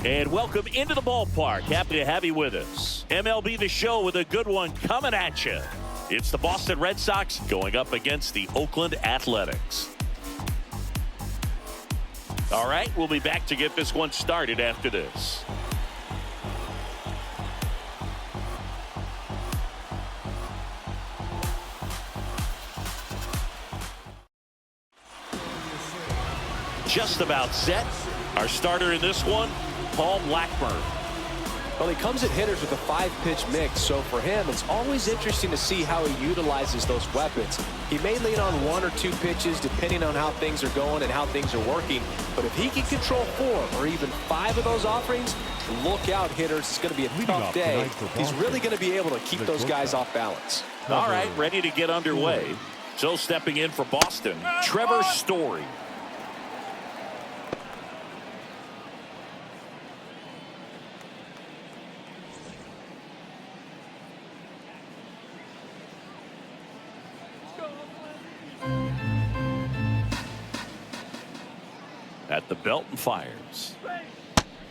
And welcome into the ballpark. Happy to have you with us. MLB The Show with a good one coming at you. It's the Boston Red Sox going up against the Oakland Athletics. All right, we'll be back to get this one started after this. Just about set. Our starter in this one, Paul Blackburn. Well, he comes at hitters with a 5-pitch mix, so for him, it's always interesting to see how he utilizes those weapons. He may lean on 1 or 2 pitches depending on how things are going and how things are working, but if he can control 4 or even 5 of those offerings, look out, hitters. It's going to be a tough day. He's really going to be able to keep those guys off balance. All right, ready to get underway. So stepping in for Boston, Trevor Story. At the belt and fires.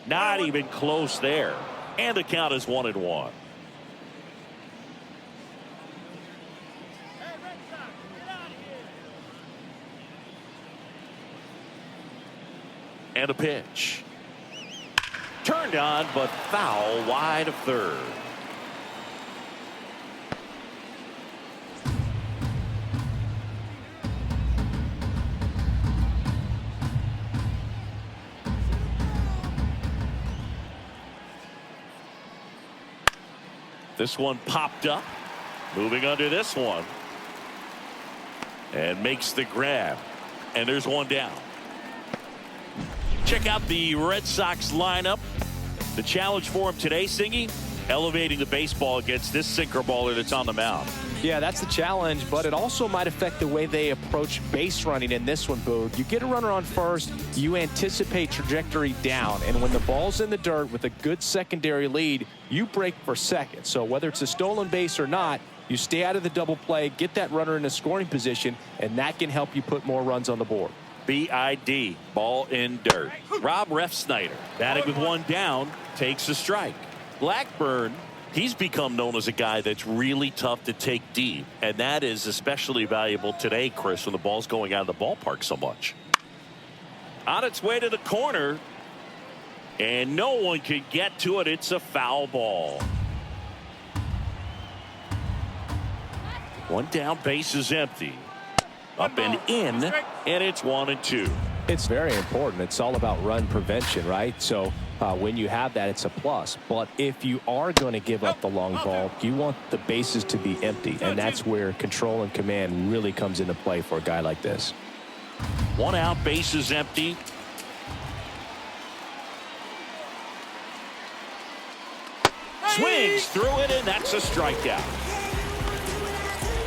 Not even close there. And the count is 1-1. And a pitch. Turned on, but foul wide of third. This one popped up. Moving under this one. And makes the grab. And there's one down. Check out the Red Sox lineup. The challenge for him today, Singy, elevating the baseball against this sinker baller that's on the mound. Yeah, that's the challenge, but it also might affect the way they approach base running in this one, Boog. You get a runner on first, you anticipate trajectory down, and when the ball's in the dirt with a good secondary lead, you break for second. So whether it's a stolen base or not, you stay out of the double play, get that runner in a scoring position, and that can help you put more runs on the board. BID, ball in dirt. Rob Refsnyder, batting with one down, takes a strike. Blackburn, he's become known as a guy that's really tough to take deep, and that is especially valuable today, Chris, when the ball's going out of the ballpark so much. On its way to the corner, and no one can get to it. It's a foul ball. One down, base is empty. Up and in, and it's 1-2. It's very important. It's all about run prevention, right? So when you have that, it's a plus. But if you are going to give up the long ball, you want the bases to be empty, and that's where control and command really comes into play for a guy like this. One out, base is empty. Swings through it, and that's a strikeout.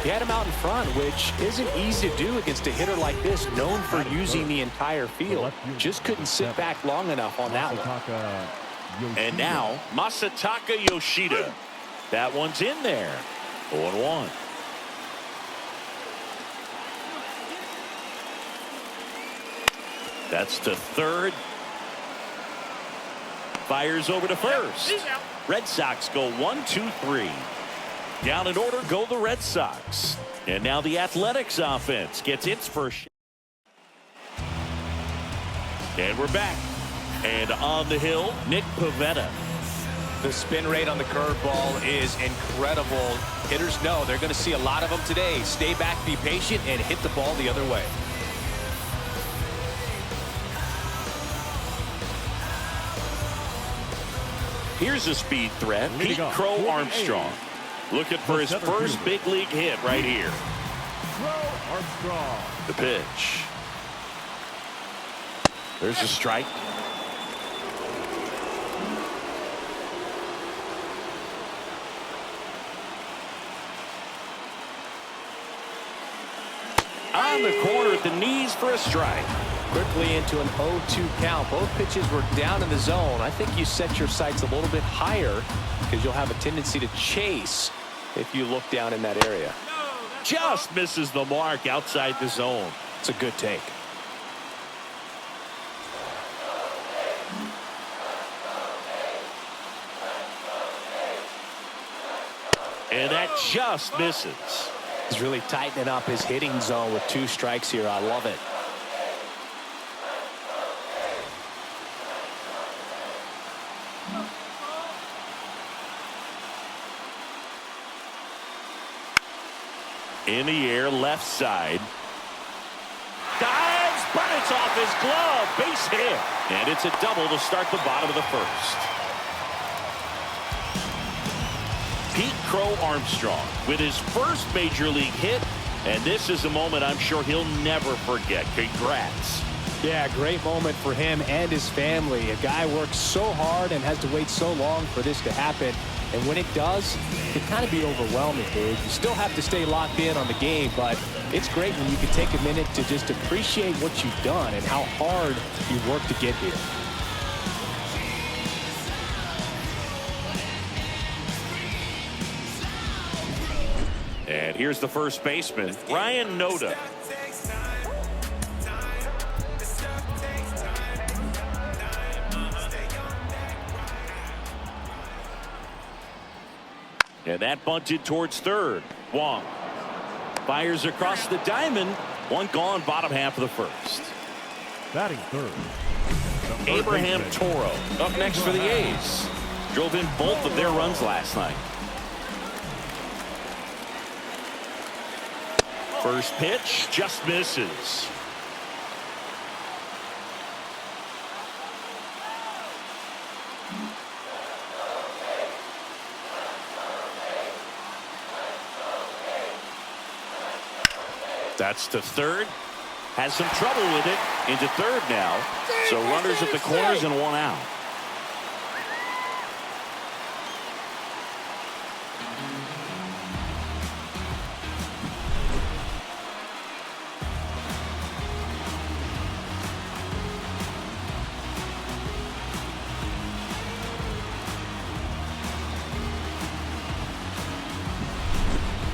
He had him out in front, which isn't easy to do against a hitter like this, known for using the entire field. Just couldn't sit back long enough on that one. And now, Masataka Yoshida. That one's in there. 0-1. That's to third. Fires over to first. Red Sox go 1-2-3. Down in order go the Red Sox. And now the Athletics offense gets its first. And we're back. And on the hill, Nick Pivetta. The spin rate on the curveball is incredible. Hitters know they're going to see a lot of them today. Stay back, be patient, and hit the ball the other way. Here's a speed threat. Pete Crow Armstrong. Looking for his first big league hit right here. The pitch. There's a strike. On the corner at the knees for a strike. Quickly into an 0-2 count. Both pitches were down in the zone. I think you set your sights a little bit higher because you'll have a tendency to chase if you look down in that area. Just misses the mark outside the zone. It's a good take. And that just misses. He's really tightening up his hitting zone with 2 strikes here. I love it. In the air, left side. Dives, but it's off his glove. Base hit. And it's a double to start the bottom of the first. Pete Crow Armstrong with his first major league hit. And this is a moment I'm sure he'll never forget. Congrats. Yeah, great moment for him and his family. A guy works so hard and has to wait so long for this to happen. And when it does, it can kind of be overwhelming, dude. You still have to stay locked in on the game, but it's great when you can take a minute to just appreciate what you've done and how hard you worked to get here. And here's the first baseman, Ryan Noda. And that bunted towards third. Wong fires across the diamond. One gone, bottom half of the first. Batting third. Abraham Toro up next for the A's. Drove in both of their runs last night. First pitch just misses. That's to third. Has some trouble with it. Into third now. So runners at the corners and one out.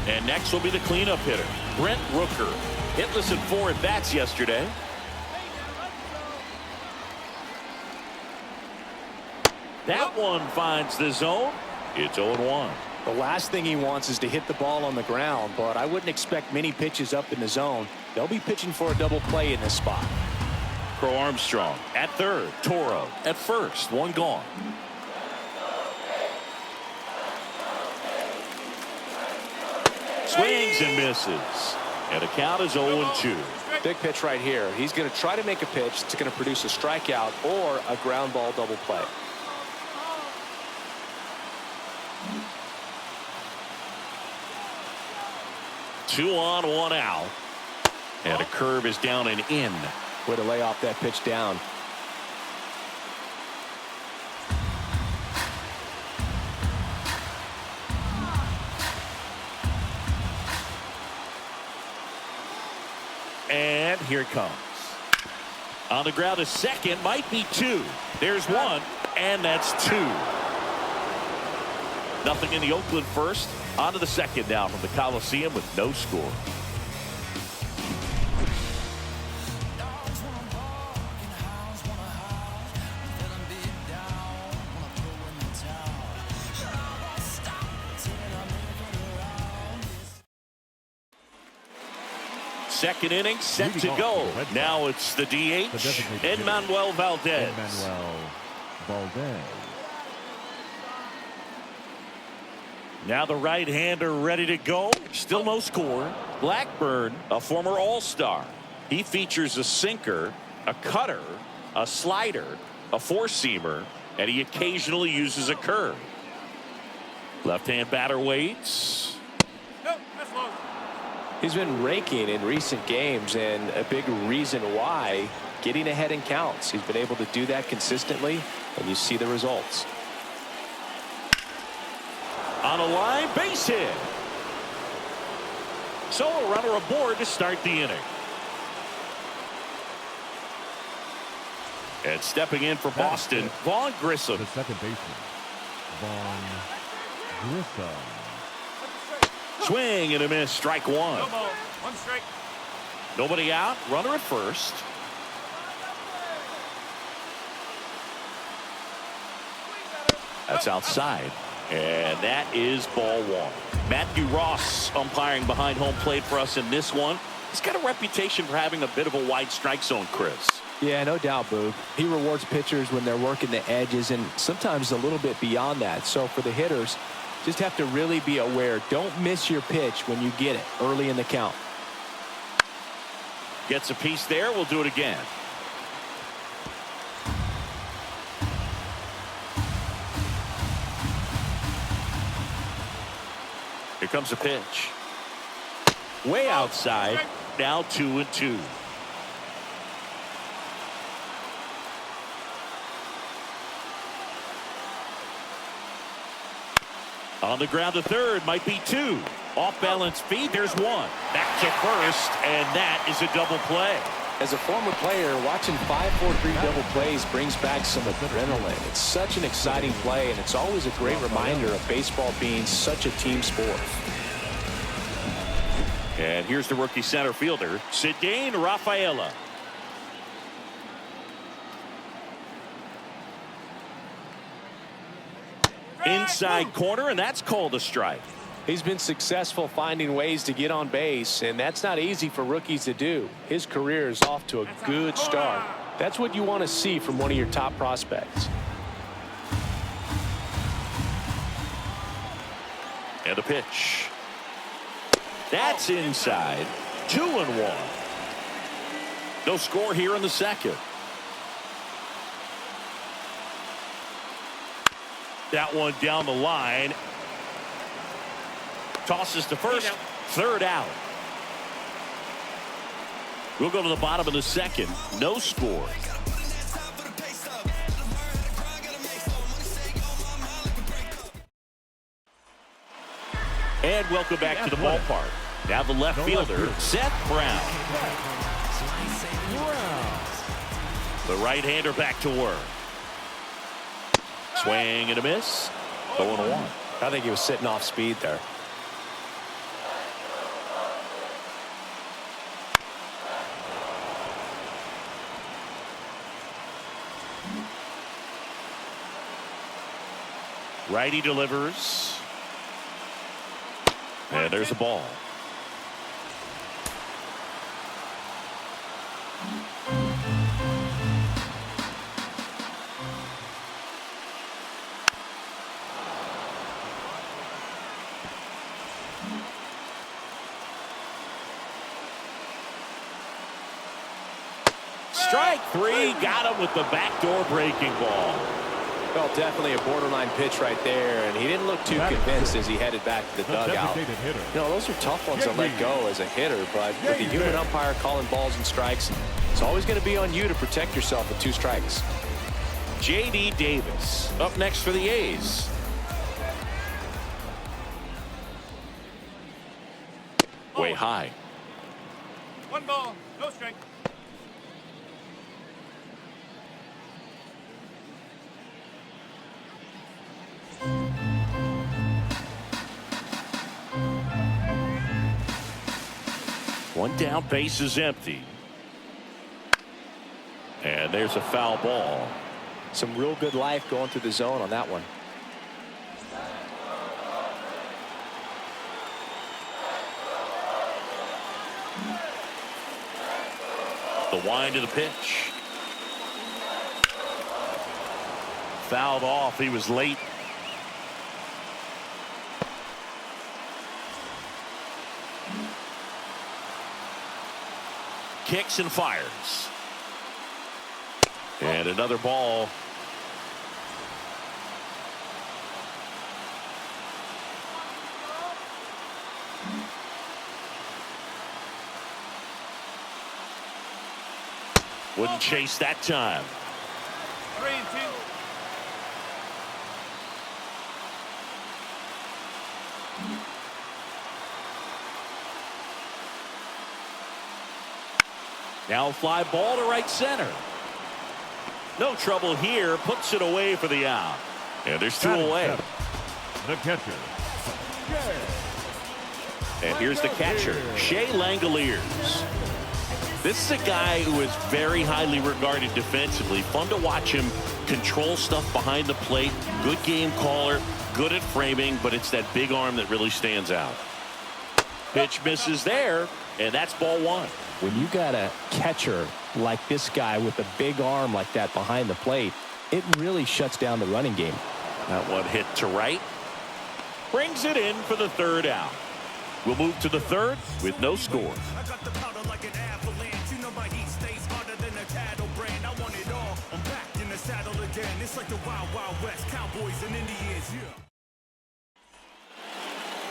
And next will be the cleanup hitter, Brent Rooker. Hitless in 4 at-bats yesterday. That one finds the zone. It's 0-1. The last thing he wants is to hit the ball on the ground, but I wouldn't expect many pitches up in the zone. They'll be pitching for a double play in this spot. Crow Armstrong at third. Toro at first. One gone. Swings and misses. And the count is 0-2. Big pitch right here. He's going to try to make a pitch that's going to produce a strikeout or a ground ball double play. Two on, one out. And a curve is down and in. Way to lay off that pitch down. And here it comes. On the ground, a second, might be two. There's one, and that's two. Nothing in the Oakland first. On to the second now from the Coliseum with no score. Second inning set to go. Now it's the DH, Enmanuel Valdez. Now the right-hander ready to go. Still no score. Blackburn, a former All-Star. He features a sinker, a cutter, a slider, a four-seamer, and he occasionally uses a curve. Left-hand batter waits. He's been raking in recent games, and a big reason why, getting ahead in counts. He's been able to do that consistently, and you see the results. On a line, base hit. So a runner aboard to start the inning. And stepping in for Boston, Vaughn Grissom. The second baseman, Vaughn Grissom. Swing and a miss, strike one. One strike. Nobody out, runner at first. That's outside. And that is ball one. Matthew Ross umpiring behind home plate for us in this one. He's got a reputation for having a bit of a wide strike zone, Chris. Yeah, no doubt, Boog. He rewards pitchers when they're working the edges and sometimes a little bit beyond that. So for the hitters, just have to really be aware. Don't miss your pitch when you get it early in the count. Gets a piece there. We'll do it again. Here comes a pitch. Way outside. Now 2-2. On the ground to third, might be two. Off balance feed, there's one. Back to first, and that is a double play. As a former player, watching 5-4-3 double plays brings back some adrenaline. It's such an exciting play, and it's always a great reminder of baseball being such a team sport. And here's the rookie center fielder, Cedane Rafaela. Inside corner, and that's called a strike. He's been successful finding ways to get on base, and that's not easy for rookies to do. His career is off to a good start. That's what you want to see from one of your top prospects. And a pitch. That's inside. 2-1. No score here in the second. That one down the line. Tosses to first. Third out. We'll go to the bottom of the second. No score. And welcome back to the ballpark. Now the left fielder, Seth Brown. The right-hander back to work. Swing and a miss. 0-1. I think he was sitting off speed there. Righty delivers. And there's a ball. Strike three. Got him with the backdoor breaking ball. Well, definitely a borderline pitch right there, and he didn't look too convinced as he headed back to the dugout. You know, those are tough ones to let go as a hitter, but with the human umpire calling balls and strikes, it's always going to be on you to protect yourself with 2 strikes. J.D. Davis up next for the A's. Way high. 1 ball, no strike. One down, base is empty. And there's a foul ball. Some real good life going through the zone on that one. The wind of the pitch. Fouled off. He was late. Kicks and fires. And another ball. Wouldn't chase that time. 3-2. Now fly ball to right center. No trouble here. Puts it away for the out. And there's 2 away. The catcher. And here's the catcher, Shea Langoliers. This is a guy who is very highly regarded defensively. Fun to watch him control stuff behind the plate. Good game caller, good at framing, but it's that big arm that really stands out. Pitch misses there, and that's ball one. When you got a catcher like this guy with a big arm like that behind the plate, it really shuts down the running game. That one hit to right. Brings it in for the third out. We'll move to the third with no score.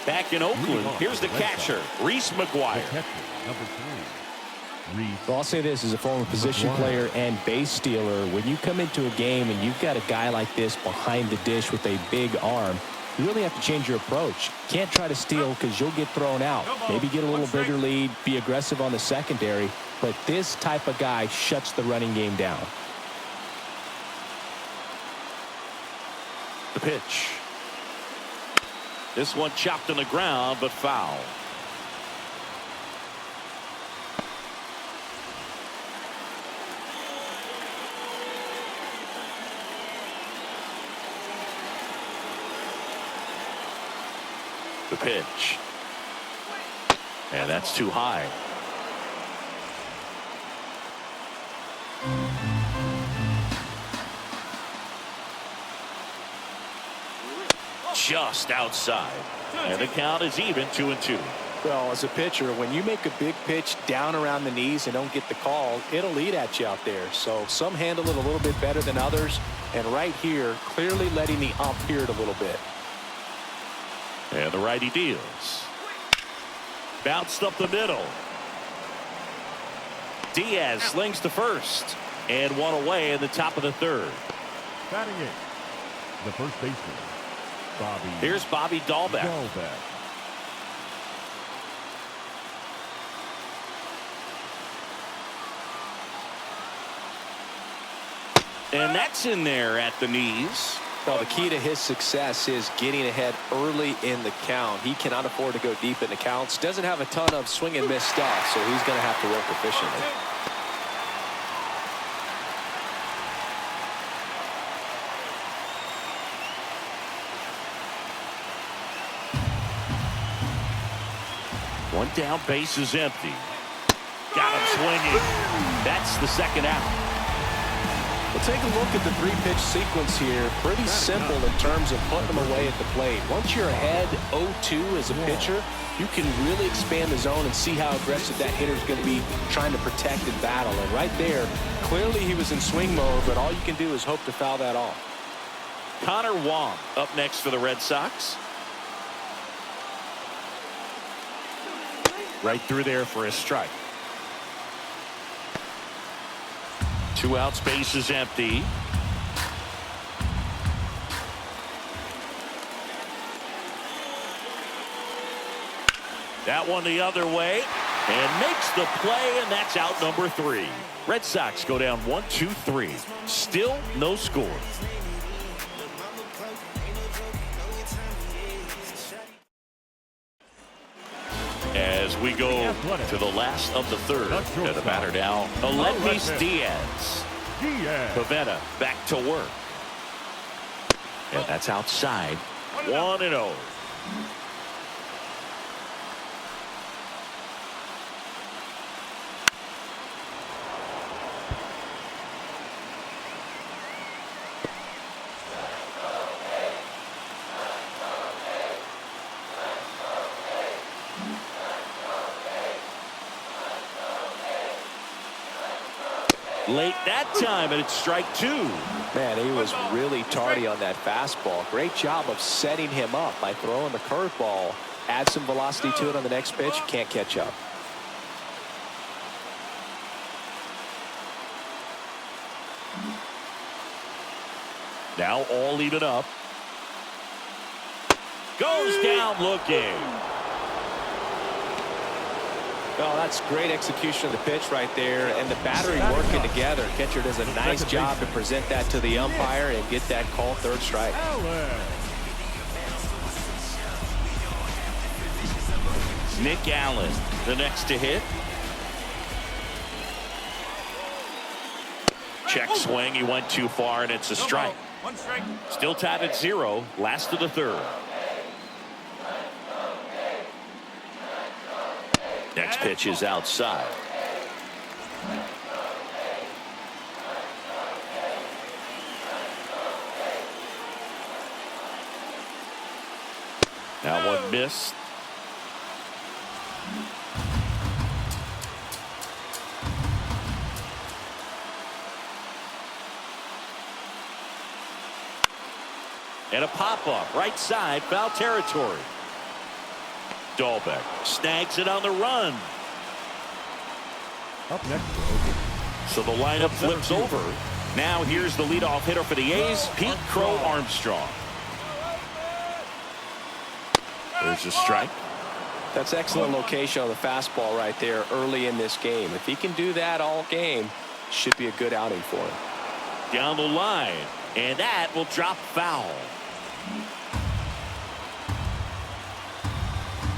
Back in Oakland, here's the catcher, Reese McGuire. Number 3, Reese. Well, I'll say this as a former position player and base stealer. When you come into a game and you've got a guy like this behind the dish with a big arm, you really have to change your approach. Can't try to steal because you'll get thrown out. Maybe get a little bigger lead, be aggressive on the secondary. But this type of guy shuts the running game down. The pitch. This one chopped on the ground, but foul. The pitch. And that's too high. Just outside. And the count is even 2-2. Well, as a pitcher, when you make a big pitch down around the knees and don't get the call, it'll eat at you out there. So some handle it a little bit better than others. And right here, clearly letting the ump hear it a little bit. And the righty deals. Bounced up the middle. Diaz slings to first. And one away in the top of the third. Batting in, the first baseman, Bobby. Here's Bobby Dahlbeck. And that's in there at the knees. Well, the key to his success is getting ahead early in the count. He cannot afford to go deep in the counts. Doesn't have a ton of swing and miss stuff, so he's going to have to work efficiently. One down, base is empty. Got him swinging. That's the second out. We'll take a look at the three-pitch sequence here. Pretty simple in terms of putting them away at the plate. Once you're ahead 0-2 as a pitcher, you can really expand the zone and see how aggressive that hitter is going to be trying to protect and battle. And right there, clearly he was in swing mode, but all you can do is hope to foul that off. Connor Wong up next for the Red Sox. Right through there for a strike. 2 outs, base is empty. That one the other way and makes the play, and that's out number 3. Red Sox go down 1-2-3. Still no score. As we go to the last of the third, and the batter now, Aledmys Diaz. Pavetta back to work. And that's outside. 1-0. Late that time, and it's strike 2. Man, he was really tardy on that fastball. Great job of setting him up by throwing the curveball. Add some velocity to it on the next pitch. Can't catch up. Now all even up. Goes down looking. Well, that's great execution of the pitch right there, and the battery working together. Catcher does a nice job to present that to the umpire and get that call, third strike. Nick Allen, the next to hit. Check swing. He went too far, and it's a strike. 1 strike. Still tied at 0. Last of the third. Next pitch is outside. That one missed. And a pop-up, right side, foul territory. Dahlbeck snags it on the run. Up next for Oakland. So the lineup flips over. Now here's the leadoff hitter for the A's, Pete Crow Armstrong. There's a strike. That's excellent location on the fastball right there early in this game. If he can do that all game, should be a good outing for him. Down the line, and that will drop foul.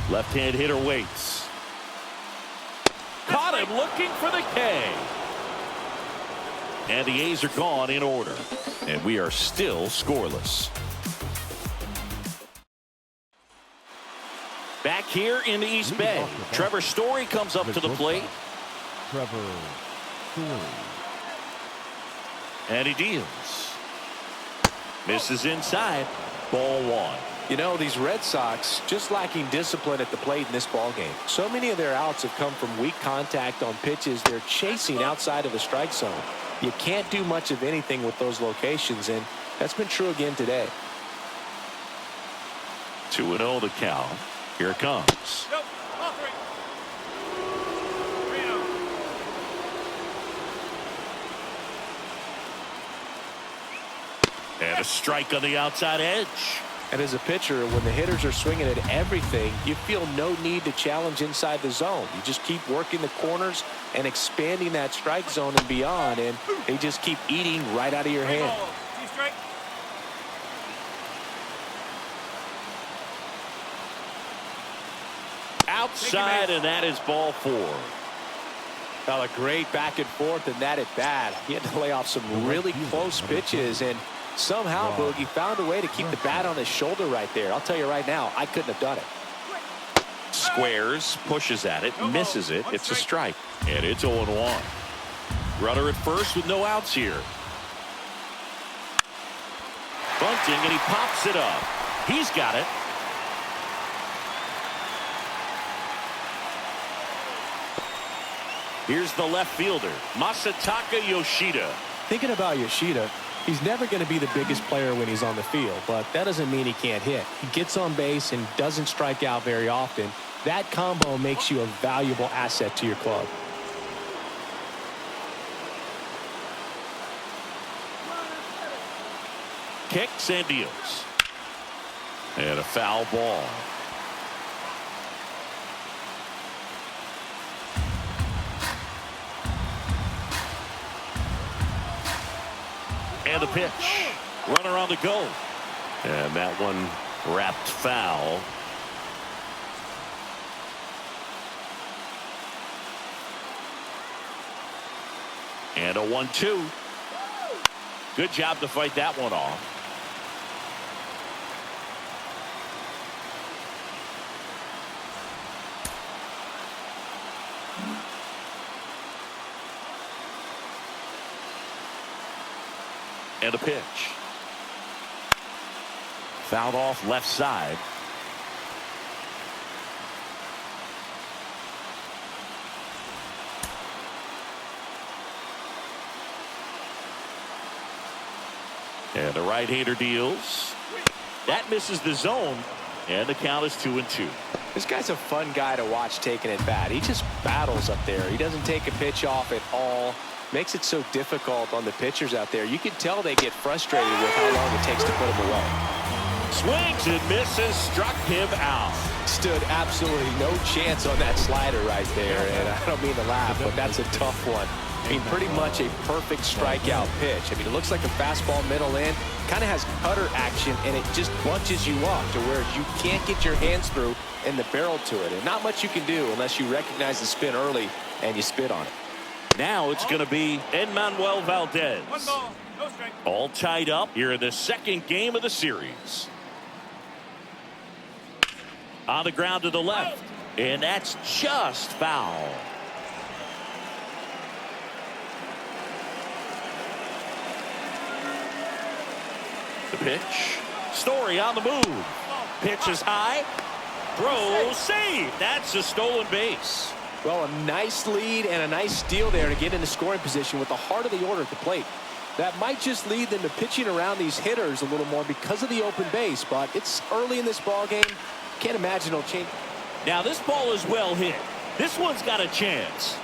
Left-hand hitter waits. Caught him looking for the K. And the A's are gone in order. And we are still scoreless. Back here in the East Bay, Trevor Story comes up to the plate. Trevor Story. And he deals. Misses inside. Ball 1. You know, these Red Sox just lacking discipline at the plate in this ball game. So many of their outs have come from weak contact on pitches they're chasing outside of the strike zone. You can't do much of anything with those locations, and that's been true again today. 2-0 the count. Here it comes. Nope. All 3. 3-0. And a strike on the outside edge. And as a pitcher, when the hitters are swinging at everything, you feel no need to challenge inside the zone. You just keep working the corners and expanding that strike zone and beyond, and they just keep eating right out of your hand. 2 strike. Outside, and that is ball 4. Well, a great back and forth, and that at bat. He had to lay off some really close pitches, and somehow Boogie found a way to keep the bat on his shoulder right there. I'll tell you right now, I couldn't have done it. Squares, pushes at it, misses it. It's a strike. And it's 0-1. Runner at first with no outs here. Bunting, and he pops it up. He's got it. Here's the left fielder, Masataka Yoshida. Thinking about Yoshida, he's never going to be the biggest player when he's on the field, but that doesn't mean he can't hit. He gets on base and doesn't strike out very often. That combo makes you a valuable asset to your club. Kicks and deals. And a foul ball. And the pitch. Runner on the go. And that one wrapped foul. And a 1-2. Good job to fight that one off. And a pitch. Fouled off left side. And the right-hander deals. That misses the zone. And the count is 2-2. This guy's a fun guy to watch taking at bat. He just battles up there. He doesn't take a pitch off at all. Makes it so difficult on the pitchers out there. You can tell they get frustrated with how long it takes to put him away. Swings and misses, struck him out. Stood absolutely no chance on that slider right there. And I don't mean to laugh, but that's a tough one. I mean, pretty much a perfect strikeout pitch. I mean, it looks like a fastball middle in. Kind of has cutter action, and it just bunches you up to where you can't get your hands through and the barrel to it. And not much you can do unless you recognize the spin early and you spit on it. Now it's going to be Enmanuel Valdez. 1 ball, no strike. All tied up here in the second game of the series. On the ground to the left, and that's just foul. The pitch. Story on the move. Pitch is high. Throw, save. That's a stolen base. Well, a nice lead and a nice steal there to get into scoring position with the heart of the order at the plate. That might just lead them to pitching around these hitters a little more because of the open base, but it's early in this ball game. Can't imagine it'll change. Now this ball is well hit. This one's got a chance.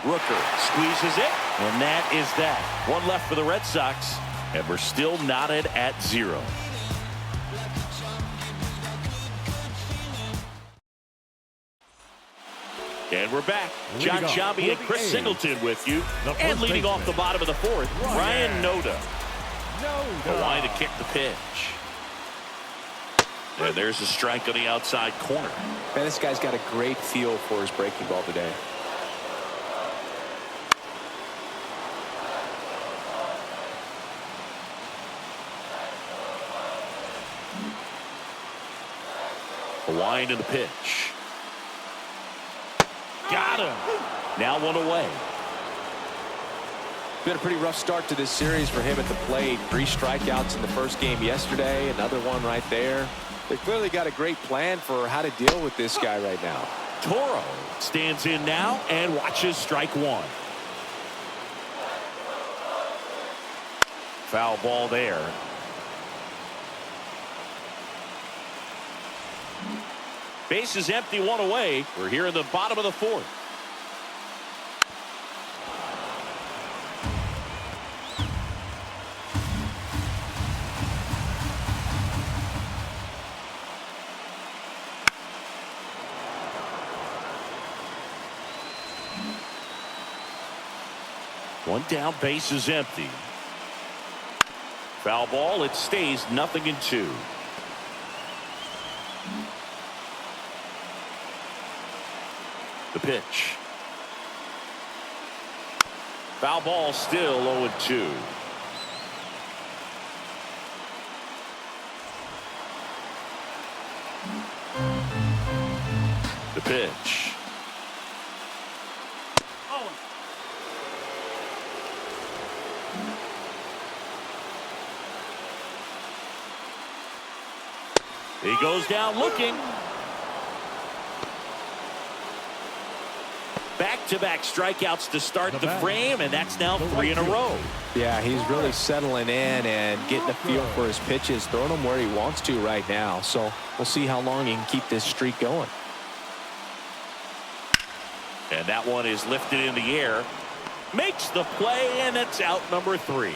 Rooker squeezes it, and that is that. One left for the Red Sox, and we're still knotted at 0. And we're back. John Sciambi and Chris Singleton with you. And leading off the bottom of the fourth, Ryan Noda. The line to kick the pitch. And there's a strike on the outside corner. Man, this guy's got a great feel for his breaking ball today. The line to the pitch. Got him. Now one away. Been a pretty rough start to this series for him at the plate. 3 strikeouts in the first game yesterday. Another one right there. They clearly got a great plan for how to deal with this guy right now. Toro stands in now and watches strike 1. Foul ball there. Base is empty, 1 away. We're here in the bottom of the fourth. One down, base is empty. Foul ball, it stays 0-2. The pitch. Foul ball, still 0-2. The pitch. He goes down looking. Back-to-back strikeouts to start the frame, and that's now 3 in a row. Yeah, he's really settling in and getting a feel for his pitches, throwing them where he wants to right now. So we'll see how long he can keep this streak going. And that one is lifted in the air. Makes the play, and it's out number 3.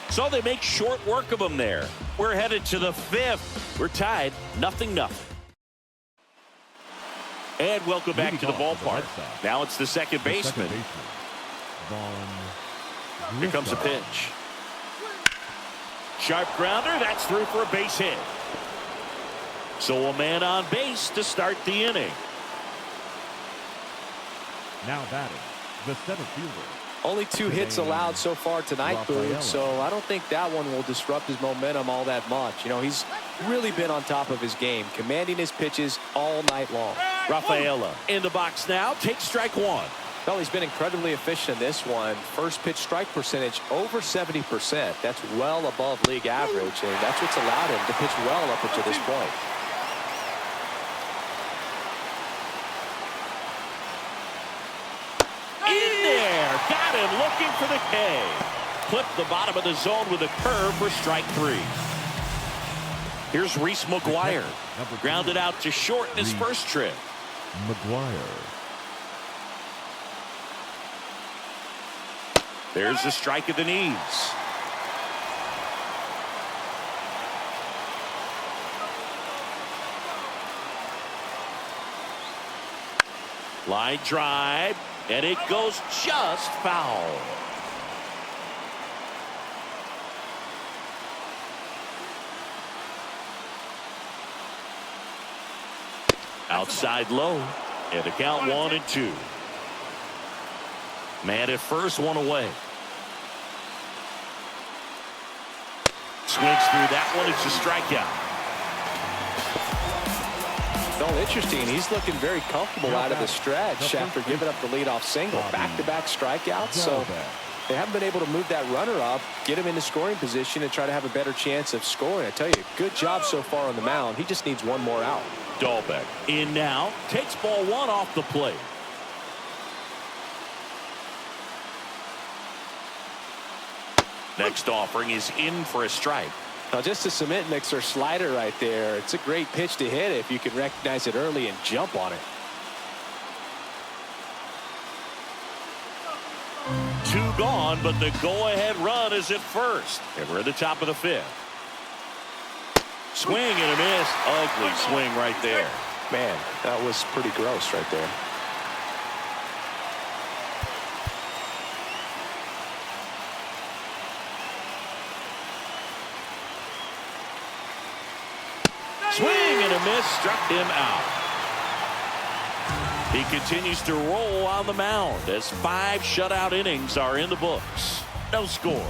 So they make short work of him there. We're headed to the 5th. We're tied 0-0. And welcome back to the ballpark. Now it's the second baseman. Here comes a pitch. Sharp grounder. That's through for a base hit. So a man on base to start the inning. Now batting, the center fielder. Only 2 hits allowed so far tonight, Boone, so I don't think that one will disrupt his momentum all that much. You know, he's really been on top of his game, commanding his pitches all night long. Rafaela in the box now, takes strike 1. Well, he's been incredibly efficient in this one. First pitch strike percentage over 70%. That's well above league average, and that's what's allowed him to pitch well up until this point. In there, got him looking for the K. Clipped the bottom of the zone with a curve for strike 3. Here's Reese McGuire. Grounded out to short in his first trip. McGuire. There's the strike at the knees. Line drive, and it goes just foul. Outside low, and the count 1-2. Man at first, one away. Swings through that one. It's a strikeout. Well, interesting. He's looking very comfortable out of the stretch after giving up the leadoff single. Back-to-back strikeouts. So they haven't been able to move that runner up, get him into scoring position, and try to have a better chance of scoring. I tell you, good job so far on the mound. He just needs one more out. Dahlbeck in now. Takes ball one off the plate. Next offering is in for a strike. Now, just a cement mixer slider right there. It's a great pitch to hit if you can recognize it early and jump on it. 2 gone, but the go-ahead run is at first. And we're at the top of the 5th. Swing and a miss. Ugly swing right there. Man, that was pretty gross right there. Swing and a miss, struck him out. He continues to roll on the mound as 5 shutout innings are in the books. No score.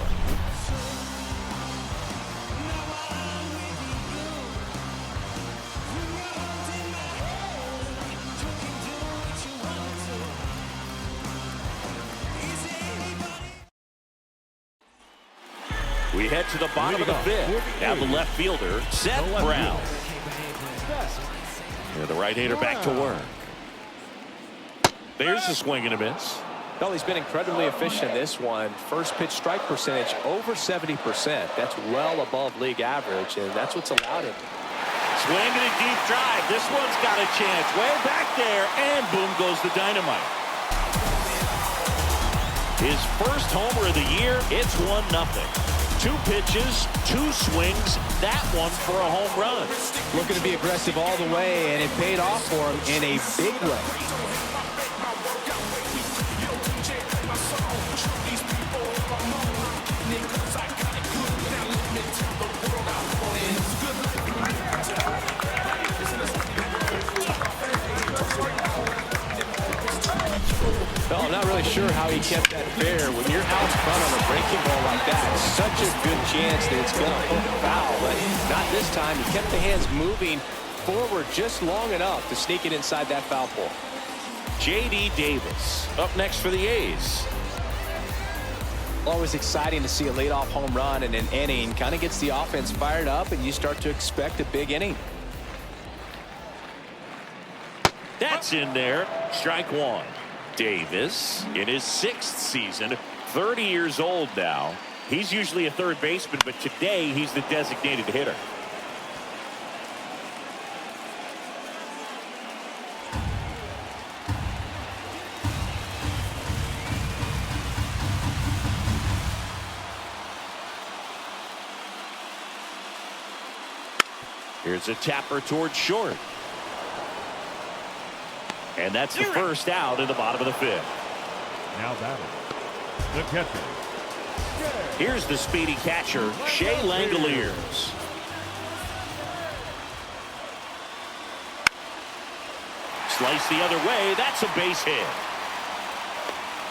We head to the bottom of the 5th. Now the left fielder, Seth Brown. Yeah, the right-hander back to work. There's a swing and a miss. Well, he's been incredibly efficient in this one. First pitch strike percentage over 70%. That's well above league average, and that's what's allowed him. Swing and a deep drive. This one's got a chance. Way back there, and boom goes the dynamite. His first homer of the year, it's 1-0. 2 pitches, 2 swings, that one for a home run. Looking to be aggressive all the way, and it paid off for him in a big way. Well, I'm not really sure how he kept that fair. When you're out front on a breaking ball like that, it's such a good chance that it's going to hook foul. But not this time. He kept the hands moving forward just long enough to sneak it inside that foul pole. J.D. Davis up next for the A's. Always exciting to see a leadoff home run in an inning. Kind of gets the offense fired up, and you start to expect a big inning. That's in there. Strike 1. Davis in his 6th season, 30 years old now. He's usually a third baseman, but today he's the designated hitter. Here's a tapper towards short. And that's the first out in the bottom of the 5th. Now batting, the catcher. Here's the speedy catcher, Shea Langoliers. Slice the other way. That's a base hit.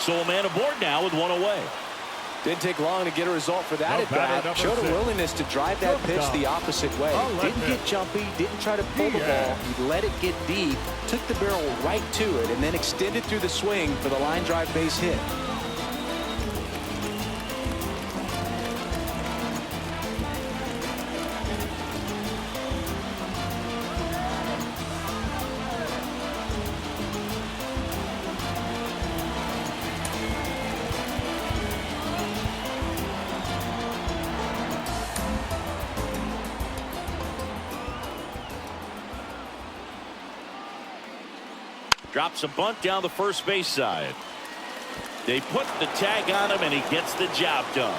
So a man aboard now with 1 away. Didn't take long to get a result for that at bat. Showed a willingness to drive that pitch the opposite way. Didn't get jumpy, didn't try to pull the ball. He let it get deep, took the barrel right to it, and then extended through the swing for the line drive base hit. Drops a bunt down the first base side. They put the tag on him, and he gets the job done.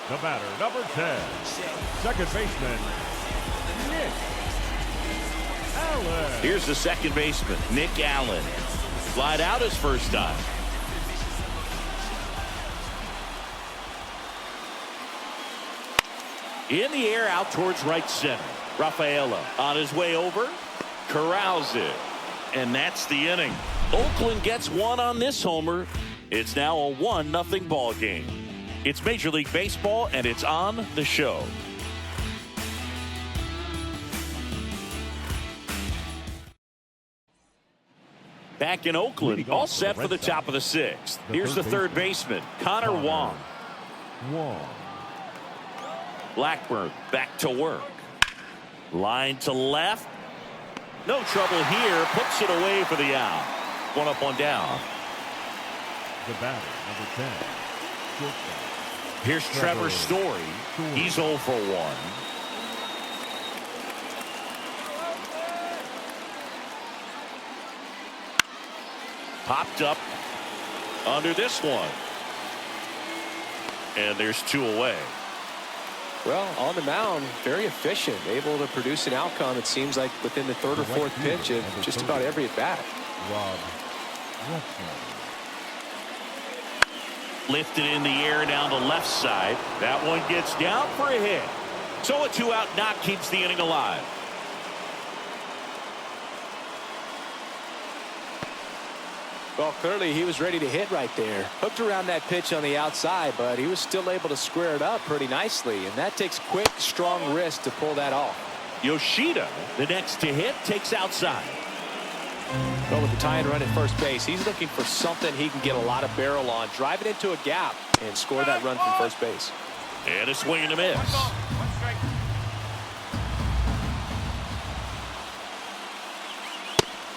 The batter, number 10, second baseman, Nick Allen. Here's the second baseman, Nick Allen. Flied out his first time. In the air, out towards right center. Rafaela on his way over, corrals it, and that's the inning. Oakland gets one on this homer. It's now a 1-0 ball game. It's Major League Baseball, and it's on the show. Back in Oakland, all set for the top of the 6th. Here's the third baseman, Connor Wong. Blackburn back to work. Line to left. No trouble here. Puts it away for the out. 1 up, 1 down. The batter, number 10. Shortstop. Here's Trevor Story. He's 0 for 1. Popped up under this one. And there's 2 away. Well, on the mound, very efficient, able to produce an outcome, it seems like, within the 3rd or 4th pitch of just about every at-bat. Lifted in the air down the left side. That one gets down for a hit. So a 2-out knock keeps the inning alive. Well, clearly he was ready to hit right there. Hooked around that pitch on the outside, but he was still able to square it up pretty nicely. And that takes quick, strong wrist to pull that off. Yoshida, the next to hit, takes outside. But with the tying run at first base, he's looking for something he can get a lot of barrel on, drive it into a gap, and score that run from first base. And a swing and a miss. 1 ball, 1 strike.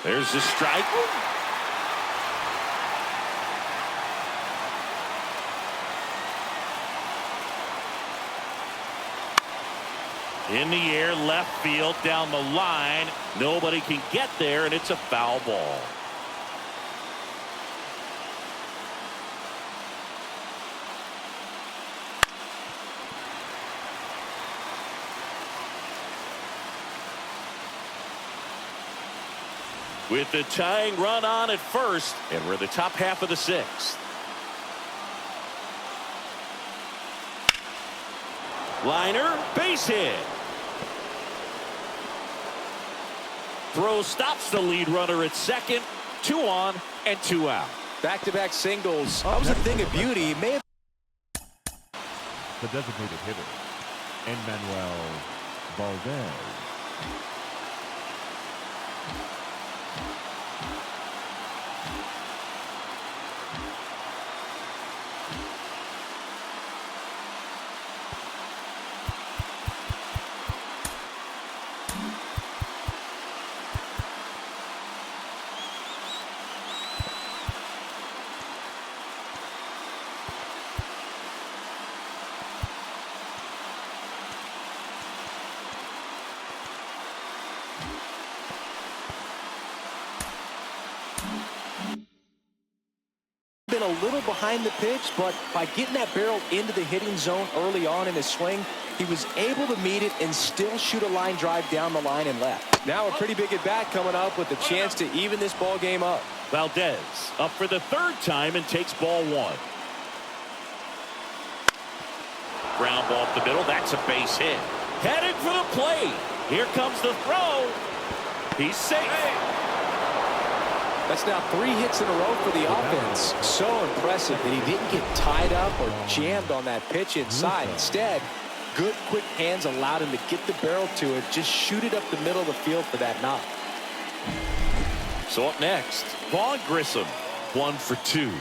There's the strike. In the air, left field, down the line. Nobody can get there, and it's a foul ball. With the tying run on at first, and we're in the top half of the 6th. Liner, base hit. Throw stops the lead runner at second. 2 on and 2 out. Back-to-back singles. That was a thing of beauty. He may have. The designated hitter, Emmanuel Valdez. Been a little behind the pitch, but by getting that barrel into the hitting zone early on in his swing, he was able to meet it and still shoot a line drive down the line and left. Now a pretty big at bat coming up with a chance to even this ball game up. Valdez up for the 3rd time and takes ball 1. Ground ball up the middle. That's a base hit. Headed for the plate. Here comes the throw. He's safe. That's now 3 hits in a row for the offense. So impressive that he didn't get tied up or jammed on that pitch inside. Instead, good quick hands allowed him to get the barrel to it, just shoot it up the middle of the field for that knock. So up next, Vaughn Grissom, 1 for 2.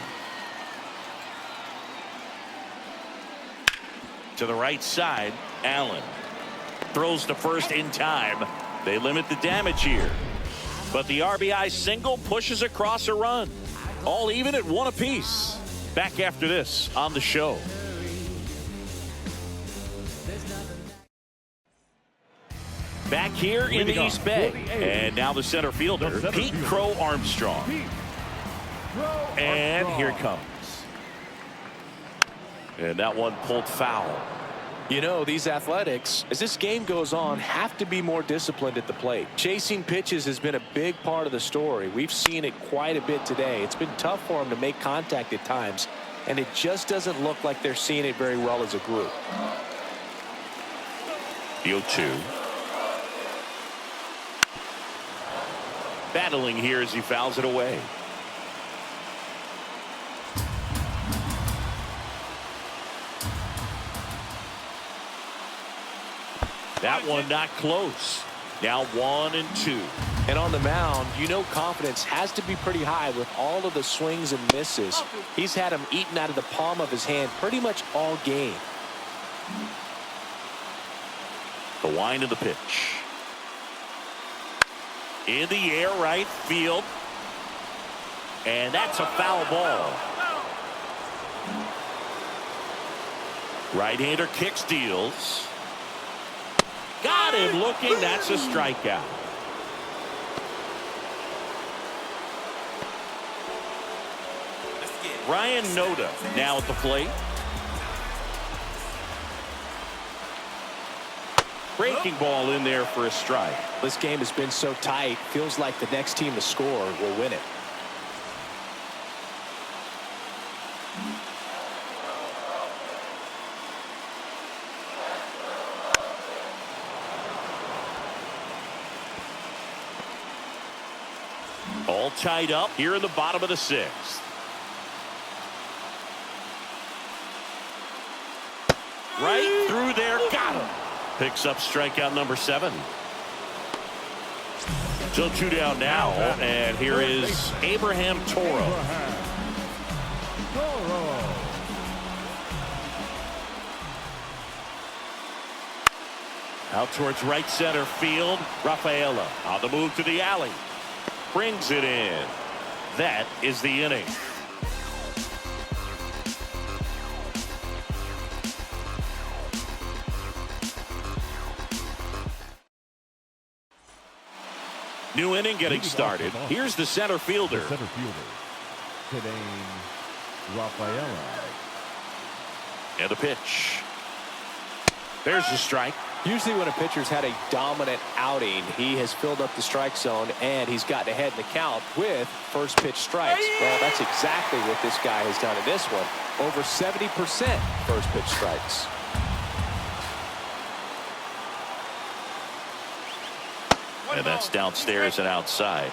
To the right side, Allen throws to first in time. They limit the damage here. But the RBI single pushes across a run. All even at 1 apiece. Back after this on the show. Back here in the East Bay. And now the center fielder, Pete Crow Armstrong. And here it comes. And that one pulled foul. You know, these Athletics, as this game goes on, have to be more disciplined at the plate. Chasing pitches has been a big part of the story. We've seen it quite a bit today. It's been tough for them to make contact at times, and it just doesn't look like they're seeing it very well as a group. The 0-2. Battling here as he fouls it away. That one not close. Now 1-2. And on the mound, you know confidence has to be pretty high with all of the swings and misses. He's had them eaten out of the palm of his hand pretty much all game. The wind of the pitch. In the air, right field. And that's a foul ball. Right-hander kicks, deals. Got him looking. That's a strikeout. Ryan Noda now at the plate. Breaking ball in there for a strike. This game has been so tight. Feels like the next team to score will win it. All tied up here in the bottom of the sixth. Right through there, got him. Picks up strikeout number 7. So 2 down now, and here is Abraham Toro. Out towards right center field. Rafaela on the move to the alley. Brings it in. That is the inning. New inning getting started. Here's the center fielder. The center fielder, today, Rafaela. And the pitch. There's the strike. Usually when a pitcher's had a dominant outing, he has filled up the strike zone and he's gotten ahead in the count with first pitch strikes. Well, that's exactly what this guy has done in this one. Over 70% first pitch strikes. And that's downstairs and outside.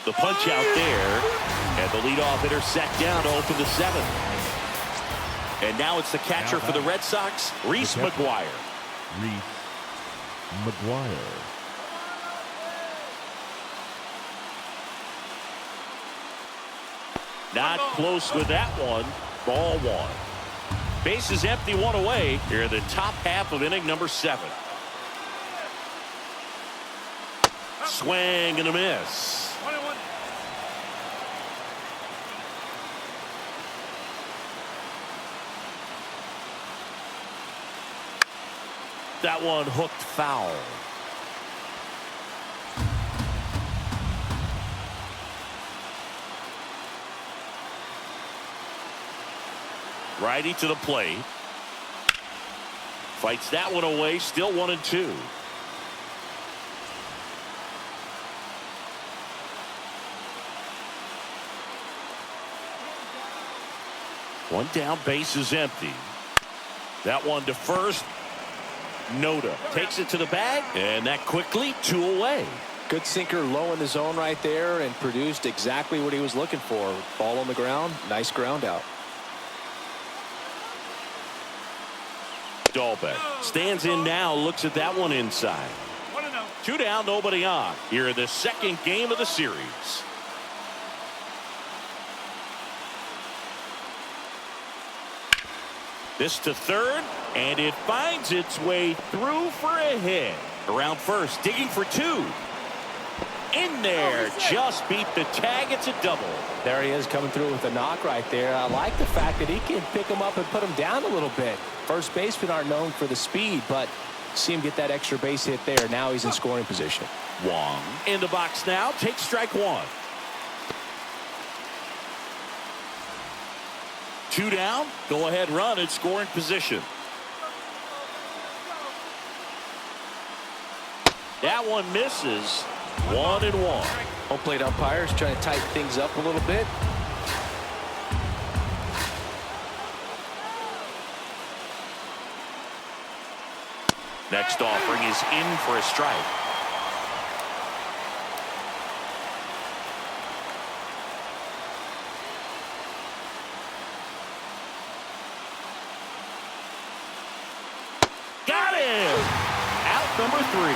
The punch out there, and the leadoff hitter set down to open the 7th. And now it's the catcher for the Red Sox, Reese McGuire. Reese McGuire. Not close with that one. Ball 1. Bases empty, 1 away here in the top half of inning number 7. Swing and a miss. That one hooked foul. Righty to the plate. Fights that one away. Still 1-2. One down, base is empty. That one to first. Noda takes it to the bag, and that quickly 2 away. Good sinker low in the zone right there and produced exactly what he was looking for. Ball on the ground, nice ground out. Dahlbeck stands in now, looks at that one inside. 2 down, nobody on. Here in the second game of the series. This to third, and it finds its way through for a hit. Around first, digging for 2. In there, just beat the tag. It's a double. There he is coming through with a knock right there. I like the fact that he can pick him up and put him down a little bit. First basemen aren't known for the speed, but see him get that extra base hit there. Now he's in scoring position. Wong in the box now, takes strike 1. 2 down, go ahead run in scoring position. That one misses. 1-1. Home plate umpires trying to tighten things up a little bit. Next offering is in for a strike. in. Out number 3.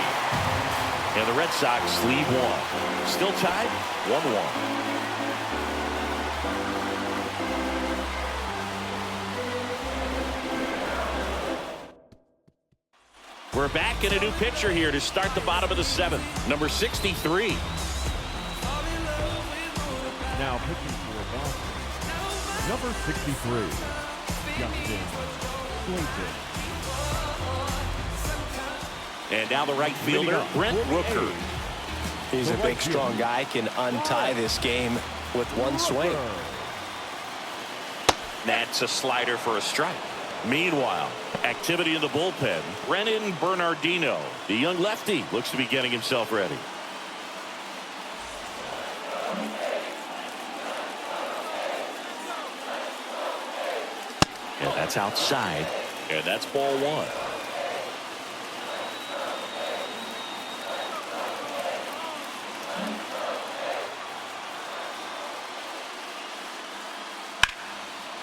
And the Red Sox lead one. Still tied 1-1. We're back in a new pitcher here to start the bottom of the 7th. Number 63. Now pitching for Boston. Number 63. Justin Clayton. And now the right fielder, Brent Rooker. He's a big, strong guy, can untie this game with one swing. That's a slider for a strike. Meanwhile, activity in the bullpen. Brennan Bernardino, the young lefty, looks to be getting himself ready. And that's outside. And that's ball 1.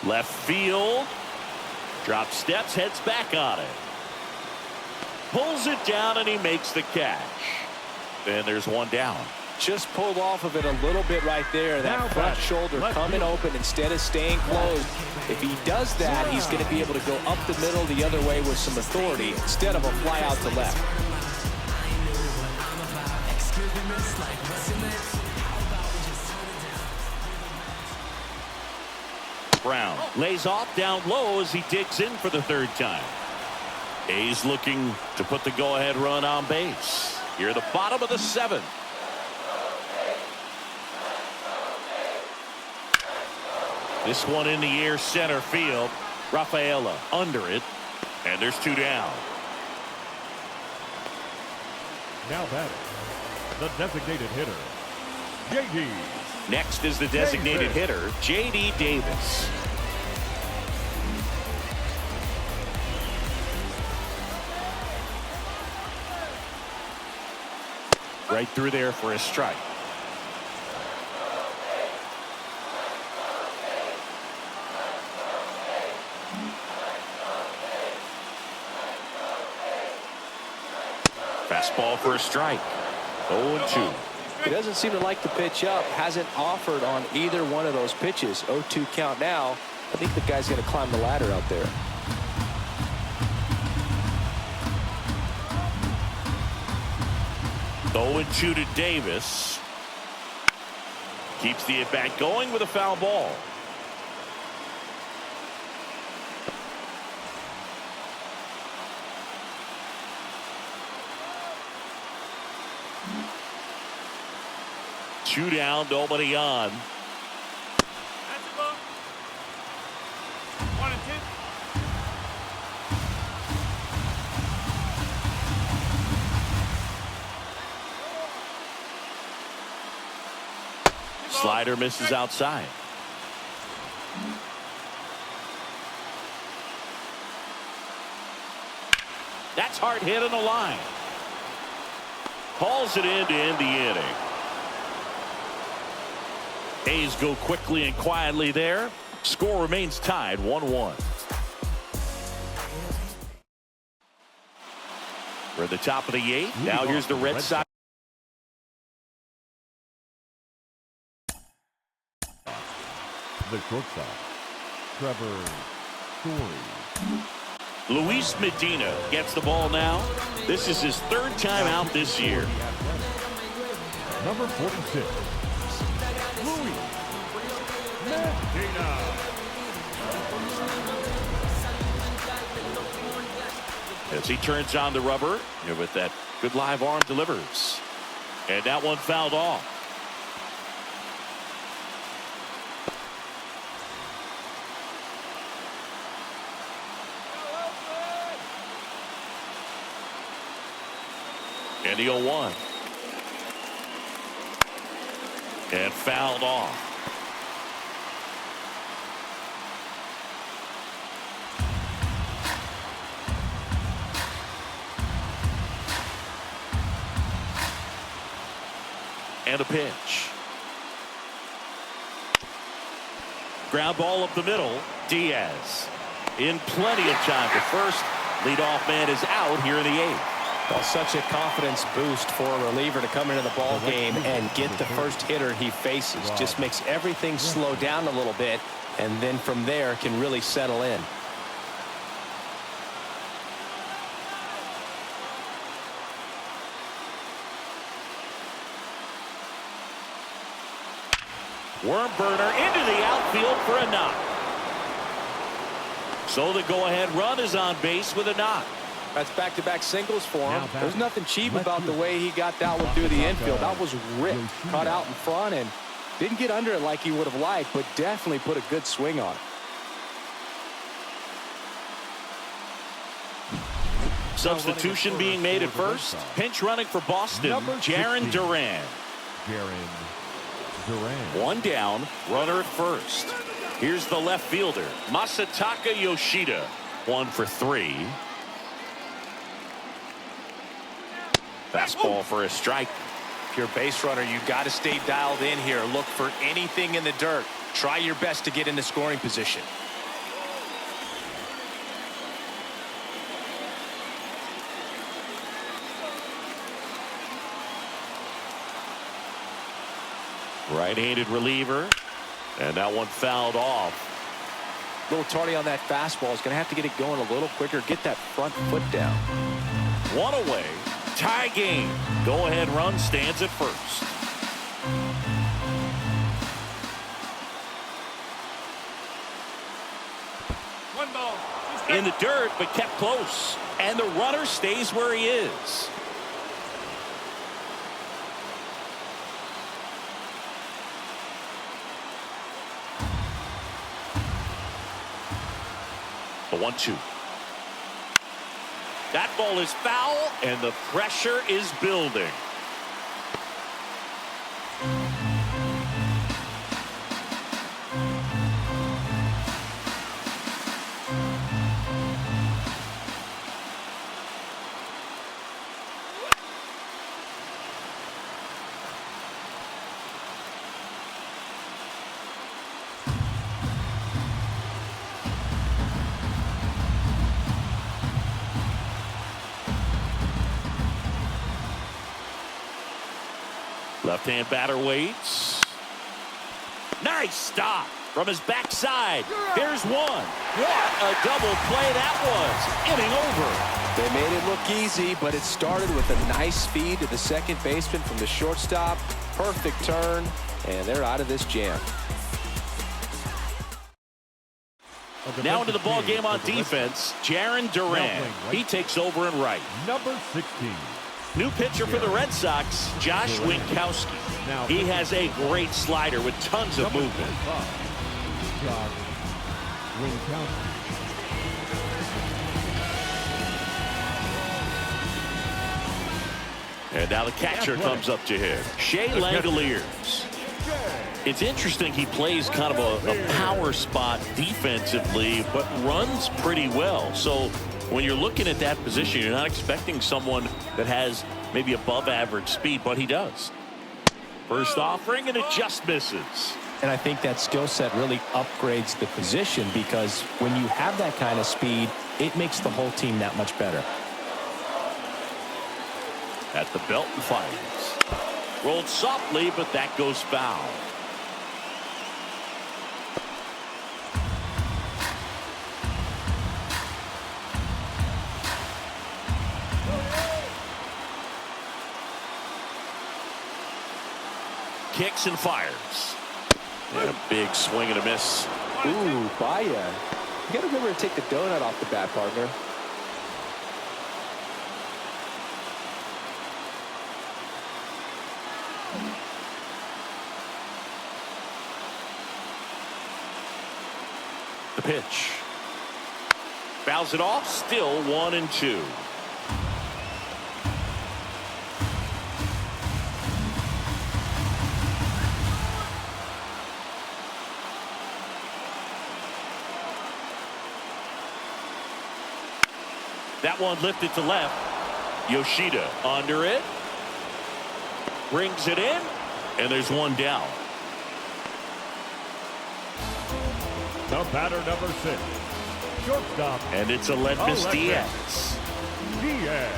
Left field. Drop steps, heads back on it. Pulls it down, and he makes the catch. And there's one down. Just pulled off of it a little bit right there. That front shoulder coming open instead of staying closed. If he does that, he's going to be able to go up the middle the other way with some authority instead of a fly out to left. Brown lays off down low as he digs in for the 3rd time. Hayes looking to put the go-ahead run on base. Here at the bottom of the 7th. This one in the air, center field. Rafaela under it, and there's 2 down. Now batting, the designated hitter, J.D. Next is the designated hitter, J.D. Davis. Right through there for a strike. Fastball for a strike. 0-2. He doesn't seem to like the pitch up. Hasn't offered on either one of those pitches. 0-2 count now. I think the guy's going to climb the ladder out there. Oh, 0-2 to Davis. Keeps the at-bat going with a foul ball. Two down, nobody on. That's a ball. 1-2. Slider misses outside. That's hard hit on the line. Hauls it in to end the inning. Hayes go quickly and quietly there. Score remains tied 1-1. We're at the top of the 8th. Now here's the Red Sox. The shortstop, Trevor Story. Luis Medina gets the ball now. This is his 3rd time out this year. Number 46, Luis Medina. As he turns on the rubber, and with that good live arm delivers. And that one fouled off. And the 0-1. And fouled off. And a pitch. Ground ball up the middle. Diaz in plenty of time to first. Leadoff man is out. out here in the 8th. Well, such a confidence boost for a reliever to come into the ball game and get the first hitter he faces. Just makes everything slow down a little bit, and then from there can really settle in. Worm burner into the outfield for a knock. So the go-ahead run is on base with a knock. That's back-to-back singles for him. There's nothing cheap about the way he got that one through the infield. That was ripped, caught out in front, and didn't get under it like he would have liked, but definitely put a good swing on it. Substitution being made at first. Pinch running for Boston, Jarren Duran. One down, runner at first. Here's the left fielder, Masataka Yoshida. 1 for 3. Fastball for a strike. If you're a base runner, you got to stay dialed in here. Look for anything in the dirt. Try your best to get into scoring position. Right-handed reliever, and that one fouled off. A little tardy on that fastball. Is going to have to get it going a little quicker. Get that front foot down. One away. Tie game. Go-ahead run stands at first. One ball. In the dirt, but kept close. And the runner stays where he is. The 1-2. That ball is foul, and the pressure is building. Left-hand batter waits. Nice stop from his backside. Here's one. What a double play that was. Inning over. They made it look easy, but it started with a nice feed to the second baseman from the shortstop. Perfect turn, and they're out of this jam. Now into the ball game on defense, Jarren Duran. He takes over in right. Number 16. New pitcher for the Red Sox, Josh Winkowski. He has a great slider with tons of movement. Josh Winkowski. And now the catcher comes up to hit. Shea Langoliers. It's interesting, he plays kind of a power spot defensively, but runs pretty well. So when you're looking at that position, you're not expecting someone that has maybe above average speed, but he does. First offering, and it just misses. And I think that skill set really upgrades the position, because when you have that kind of speed, it makes the whole team that much better. At the belt and fires. Rolled softly, but that goes foul. Kicks and fires. And a big swing and a miss. Ooh, Baya. You got to remember to take the donut off the bat, partner. The pitch. Fouls it off. Still 1-2. That one lifted to left. Yoshida under it. Brings it in. And there's one down. The batter, number 6. Shortstop. And it's Aledmys Diaz. Diaz.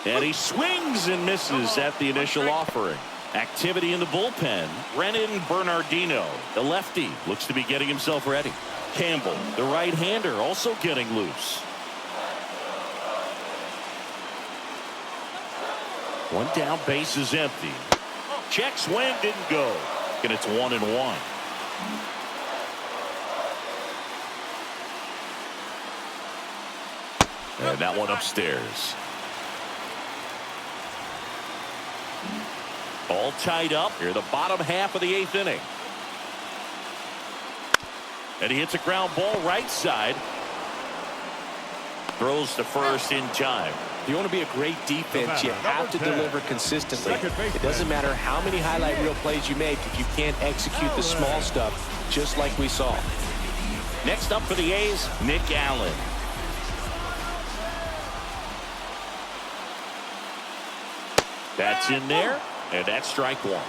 And he swings and misses at the initial offering. Activity in the bullpen. Brennan Bernardino, the lefty, looks to be getting himself ready. Campbell, the right-hander, also getting loose. One down, base is empty. Check swing, didn't go. And it's 1-1. And that one upstairs. All tied up here, the bottom half of the 8th inning. And he hits a ground ball right side. Throws to first in time. If you want to be a great defense, you have to deliver consistently. It doesn't matter how many highlight reel plays you make if you can't execute the small stuff, just like we saw. Next up for the A's, Nick Allen. That's in there, and that's strike one.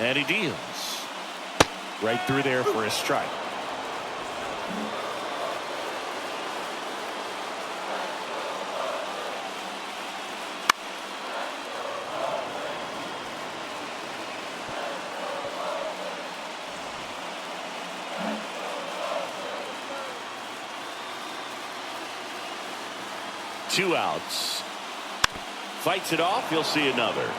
And he deals. Right through there for a strike. Two outs. Fights it off. You'll see another.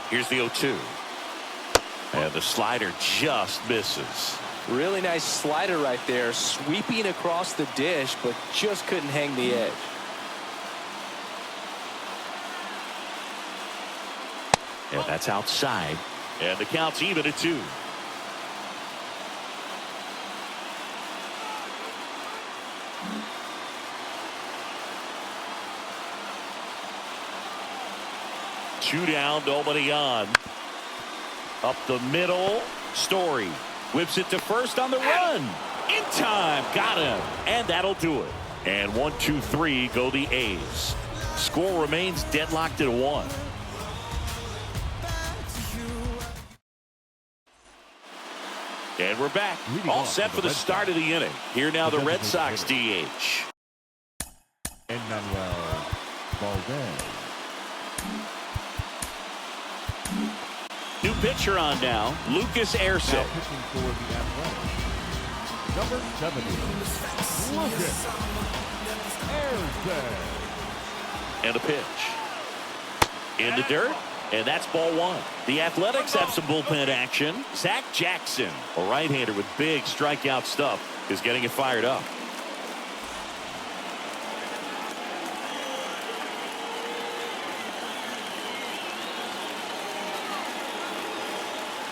Here's the 0-2. And the slider just misses. Really nice slider right there, sweeping across the dish, but just couldn't hang the edge. And that's outside. And the count's even at 2. Two down, nobody on. Up the middle, Story whips it to first on the run. In time, got him, and that'll do it. And 1-2-3 go the A's. Score remains deadlocked at 1. And we're back, all set for the start of the inning. Here now the Red Sox DH. And Manuel Valdez. New pitcher on now, Lucas Erceg. Now pitching for the Athletics, number 70, Lucas Erceg. And a pitch. In the dirt, and that's ball one. The Athletics have some bullpen action. Zach Jackson, a right-hander with big strikeout stuff, is getting it fired up.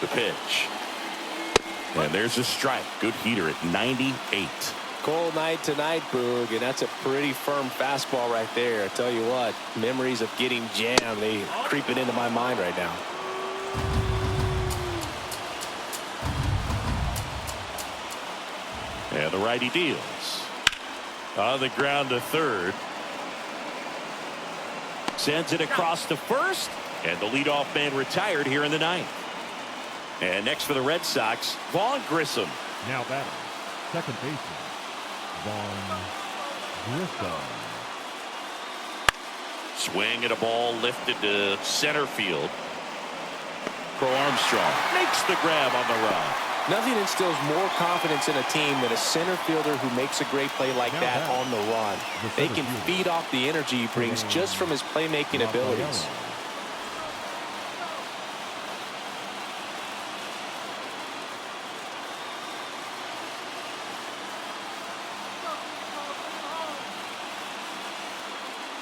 The pitch. And there's a strike. Good heater at 98. Cold night tonight, Boog, and that's a pretty firm fastball right there. I tell you what, memories of getting jammed, they creeping into my mind right now. And the righty deals. On the ground to third. Sends it across to first, and the leadoff man retired here in the ninth. And next for the Red Sox, Vaughn Grissom. Now batting, second baseman, Vaughn Grissom. Swing at a ball lifted to center field. Crow Armstrong makes the grab on the run. Nothing instills more confidence in a team than a center fielder who makes a great play like that on the run. They can feed off the energy he brings just from his playmaking abilities.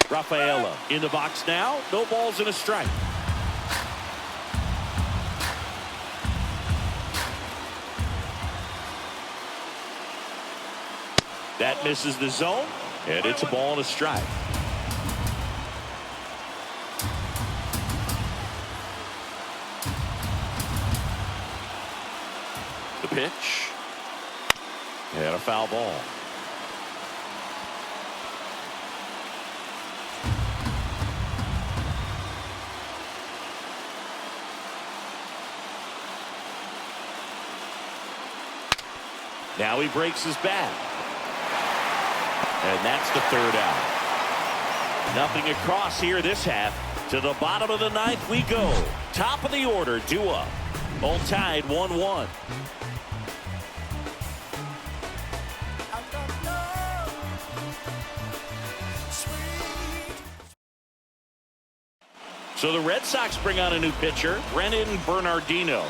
Rafaela in the box now. No balls and a strike. That misses the zone, and it's a ball and a strike. The pitch. And a foul ball. Now he breaks his bat. And that's the third out. Nothing across here this half. To the bottom of the ninth we go. Top of the order, due up. All tied 1-1. So the Red Sox bring on a new pitcher, Brennan Bernardino.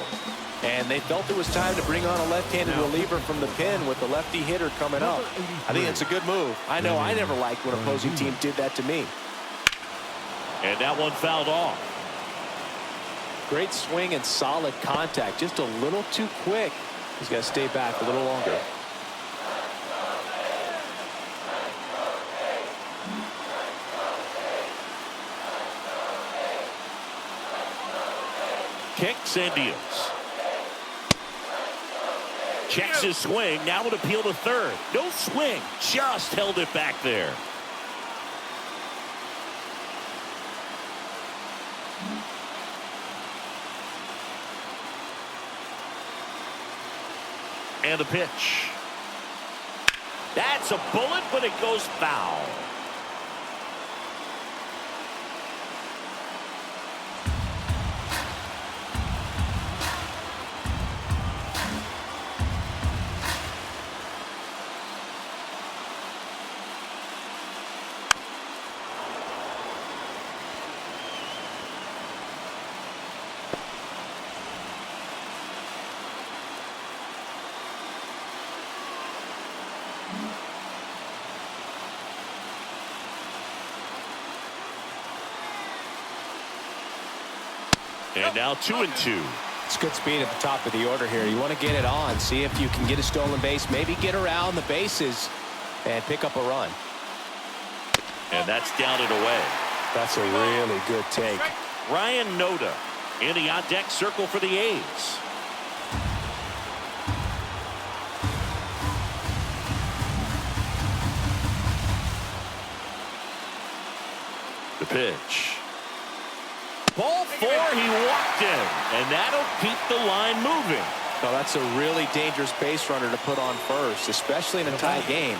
And they felt it was time to bring on a left-handed reliever from the pen with the lefty hitter coming up. I think it's a good move. I know I never liked when opposing team did that to me. And that one fouled off. Great swing and solid contact. Just a little too quick. He's got to stay back a little longer. Kicks and deals. Checks his swing. Now would appeal to third. No swing. Just held it back there. And a pitch. That's a bullet, but it goes foul. And now 2-2. It's good speed at the top of the order here. You want to get it on, see if you can get a stolen base, maybe get around the bases and pick up a run. And that's down and away. That's a really good take. Ryan Noda in the on-deck circle for the A's. The pitch. Ball four, he walked in, and that'll keep the line moving. Well, that's a really dangerous base runner to put on first, especially in a tie game.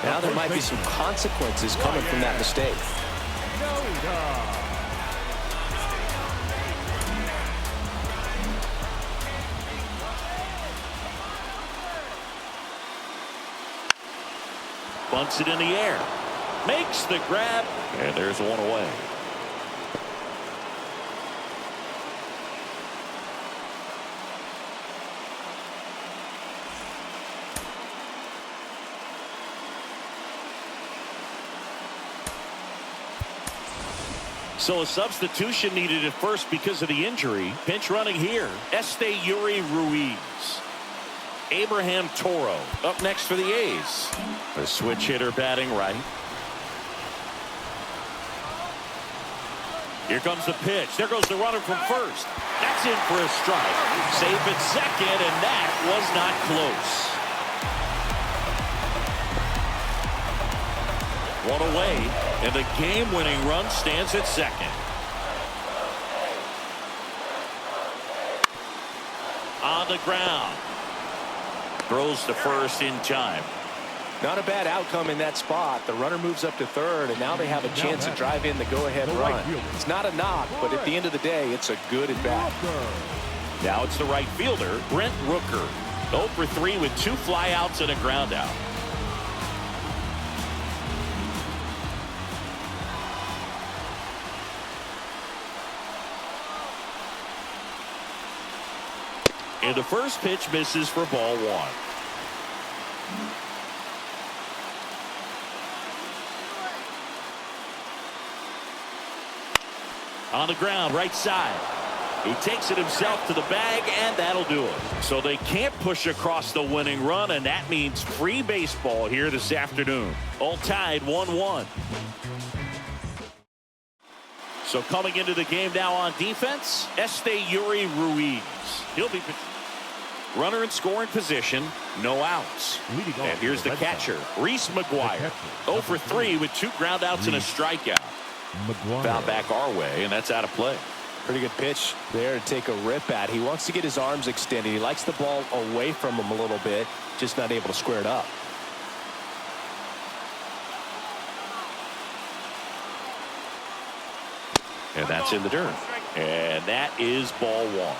Now there might be some consequences coming from that mistake. Bunts it in the air. Makes the grab, and there's one away. So a substitution needed at first because of the injury. Pinch running here. Yuri Ruiz. Abraham Toro up next for the A's. A switch hitter batting right. Here comes the pitch. There goes the runner from first. That's in for a strike. Safe at second, and that was not close. One away, and the game-winning run stands at second. On the ground. Throws to first in time. Not a bad outcome in that spot. The runner moves up to third, and now they have a chance to drive in the go-ahead run. It's not a knock, but at the end of the day, it's a good at-bat. Now it's the right fielder, Brent Rooker. 0 for 3 with 2 flyouts and a ground out. And the first pitch misses for ball one. On the ground, right side. He takes it himself to the bag, and that'll do it. So they can't push across the winning run, and that means free baseball here this afternoon. All tied 1-1. So coming into the game now on defense, Yuri Ruiz. He'll be pitching. Runner in scoring position, no outs. And here's the catcher, Reese McGuire. 0 for 3 with 2 ground outs and a strikeout. Foul back our way, and that's out of play. Pretty good pitch there to take a rip at. He wants to get his arms extended. He likes the ball away from him a little bit, just not able to square it up. And that's in the dirt. And that is ball 1.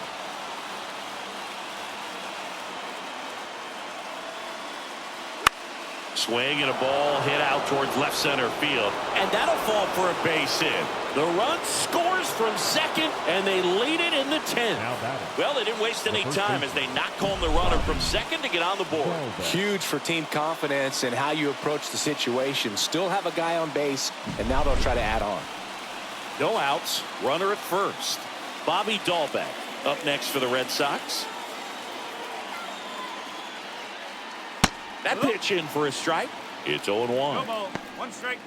Swing and a ball hit out towards left center field. And that'll fall for a base hit. The run scores from second, and they lead it in the 10th. Well, they didn't waste any time as they knock home the runner from second to get on the board. Huge for team confidence and how you approach the situation. Still have a guy on base, and now they'll try to add on. No outs. Runner at first. Bobby Dahlbeck up next for the Red Sox. That pitch in for a strike. It's 0-1. No ball. 1 strike.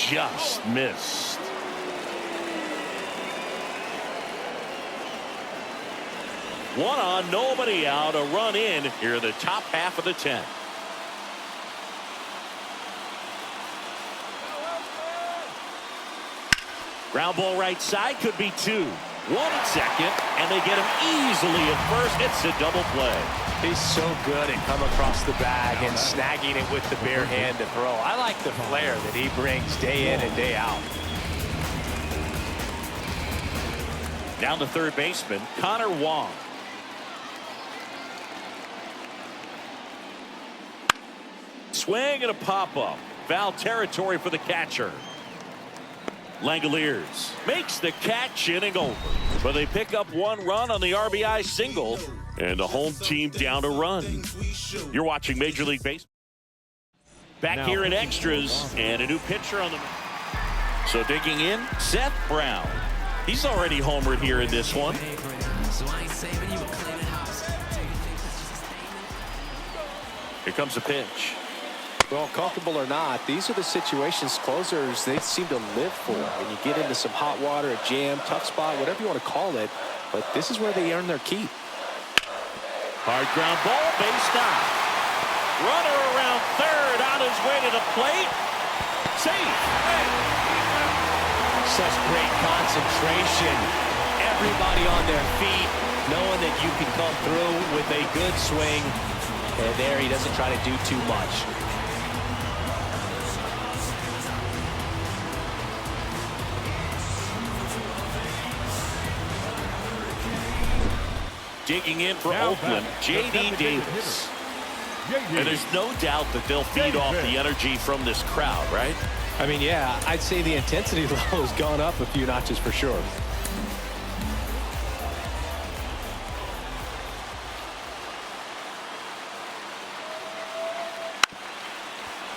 Just missed. One on, nobody out. A run in here in the top half of the 10th. Ground ball right side, could be 2. 1 at second, and they get him easily at first. It's a double play. He's so good at coming across the bag and snagging it with the bare hand to throw. I like the flair that he brings day in and day out. Down to third baseman, Connor Wong. Swing and a pop-up. Foul territory for the catcher. Langoliers makes the catch, inning over. But they pick up 1 run on the RBI single, and the home team down a run. You're watching Major League Baseball. Back here in extras, and a new pitcher on the... So digging in, Seth Brown. He's already homered here in this one. Here comes a pitch. Well, comfortable or not, these are the situations closers they seem to live for. When you get into some hot water, a jam, tough spot, whatever you want to call it. But this is where they earn their keep. Hard ground ball, base knock. Runner around third, on his way to the plate. Safe. Such great concentration. Everybody on their feet, knowing that you can come through with a good swing. And there he doesn't try to do too much. Digging in for Oakland, J.D. Davis. And there's no doubt that they'll feed off the energy from this crowd, right? I mean, yeah, I'd say the intensity level has gone up a few notches for sure.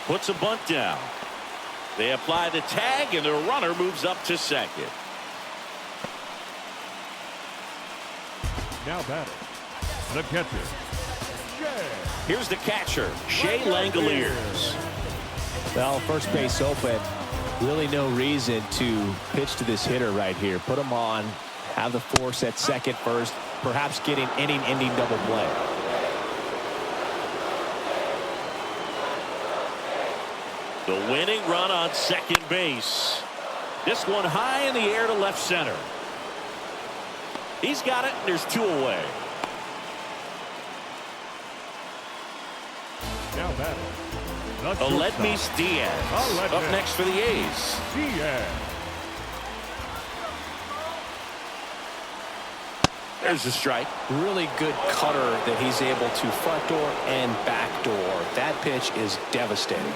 Puts a bunt down. They apply the tag, and the runner moves up to second. Now batting, the catcher. Here's the catcher, Shea Langoliers. Well, first base open. Really no reason to pitch to this hitter right here. Put him on, have the force at second first, perhaps getting inning-ending double play. The winning run on second base. This one high in the air to left center. He's got it, and there's 2 away. Now batting, Aledmys Diaz up next for the A's. There's a strike. Really good cutter that he's able to front door and back door. That pitch is devastating.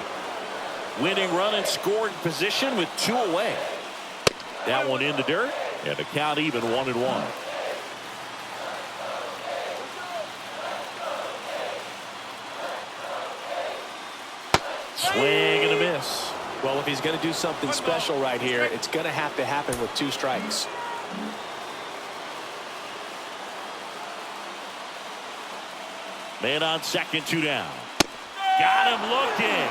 Winning run in scoring position with 2 away. That one in the dirt, and the count even 1-1. Swing and a miss. Well, if he's going to do something special right here, it's going to have to happen with 2 strikes. Man on second, 2 down. Got him looking.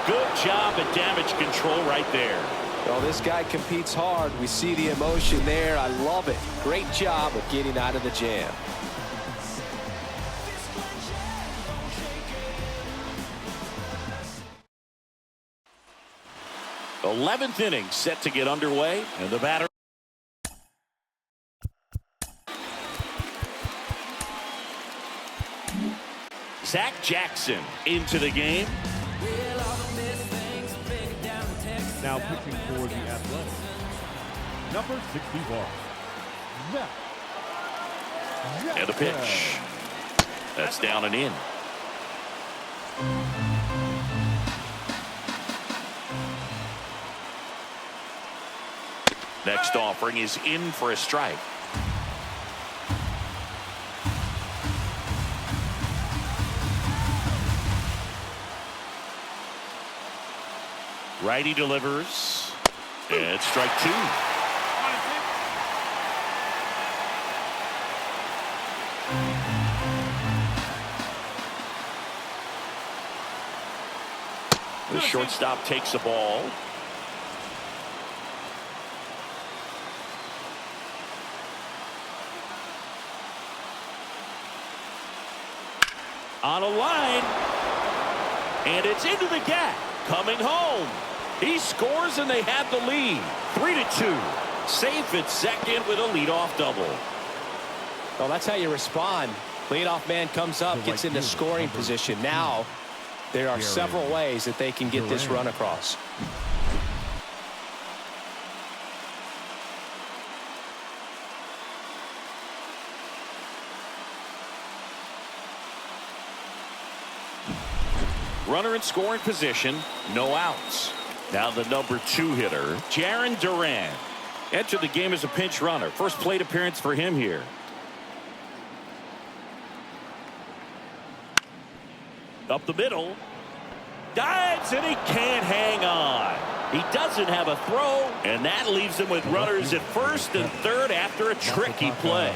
Good job at damage control right there. Well, this guy competes hard. We see the emotion there. I love it. Great job of getting out of the jam. The 11th inning set to get underway, and the batter. Zach Jackson into the game. Now pitching for the Athletics, number 61. And the pitch. That's down and in. Next offering is in for a strike. Righty delivers. And strike two. The shortstop takes the ball. On a line. And it's into the gap. Coming home. He scores and they have the lead. 3-2. Safe at second with a leadoff double. Well, that's how you respond. Leadoff man comes up, gets into scoring position. Now there are several ways that they can get this run across. Runner in scoring position, no outs. Now the number 2 hitter, Jarren Duran, entered the game as a pinch runner. First plate appearance for him here. Up the middle. Dives, and he can't hang on. He doesn't have a throw, and that leaves him with runners at first and third after a tricky play.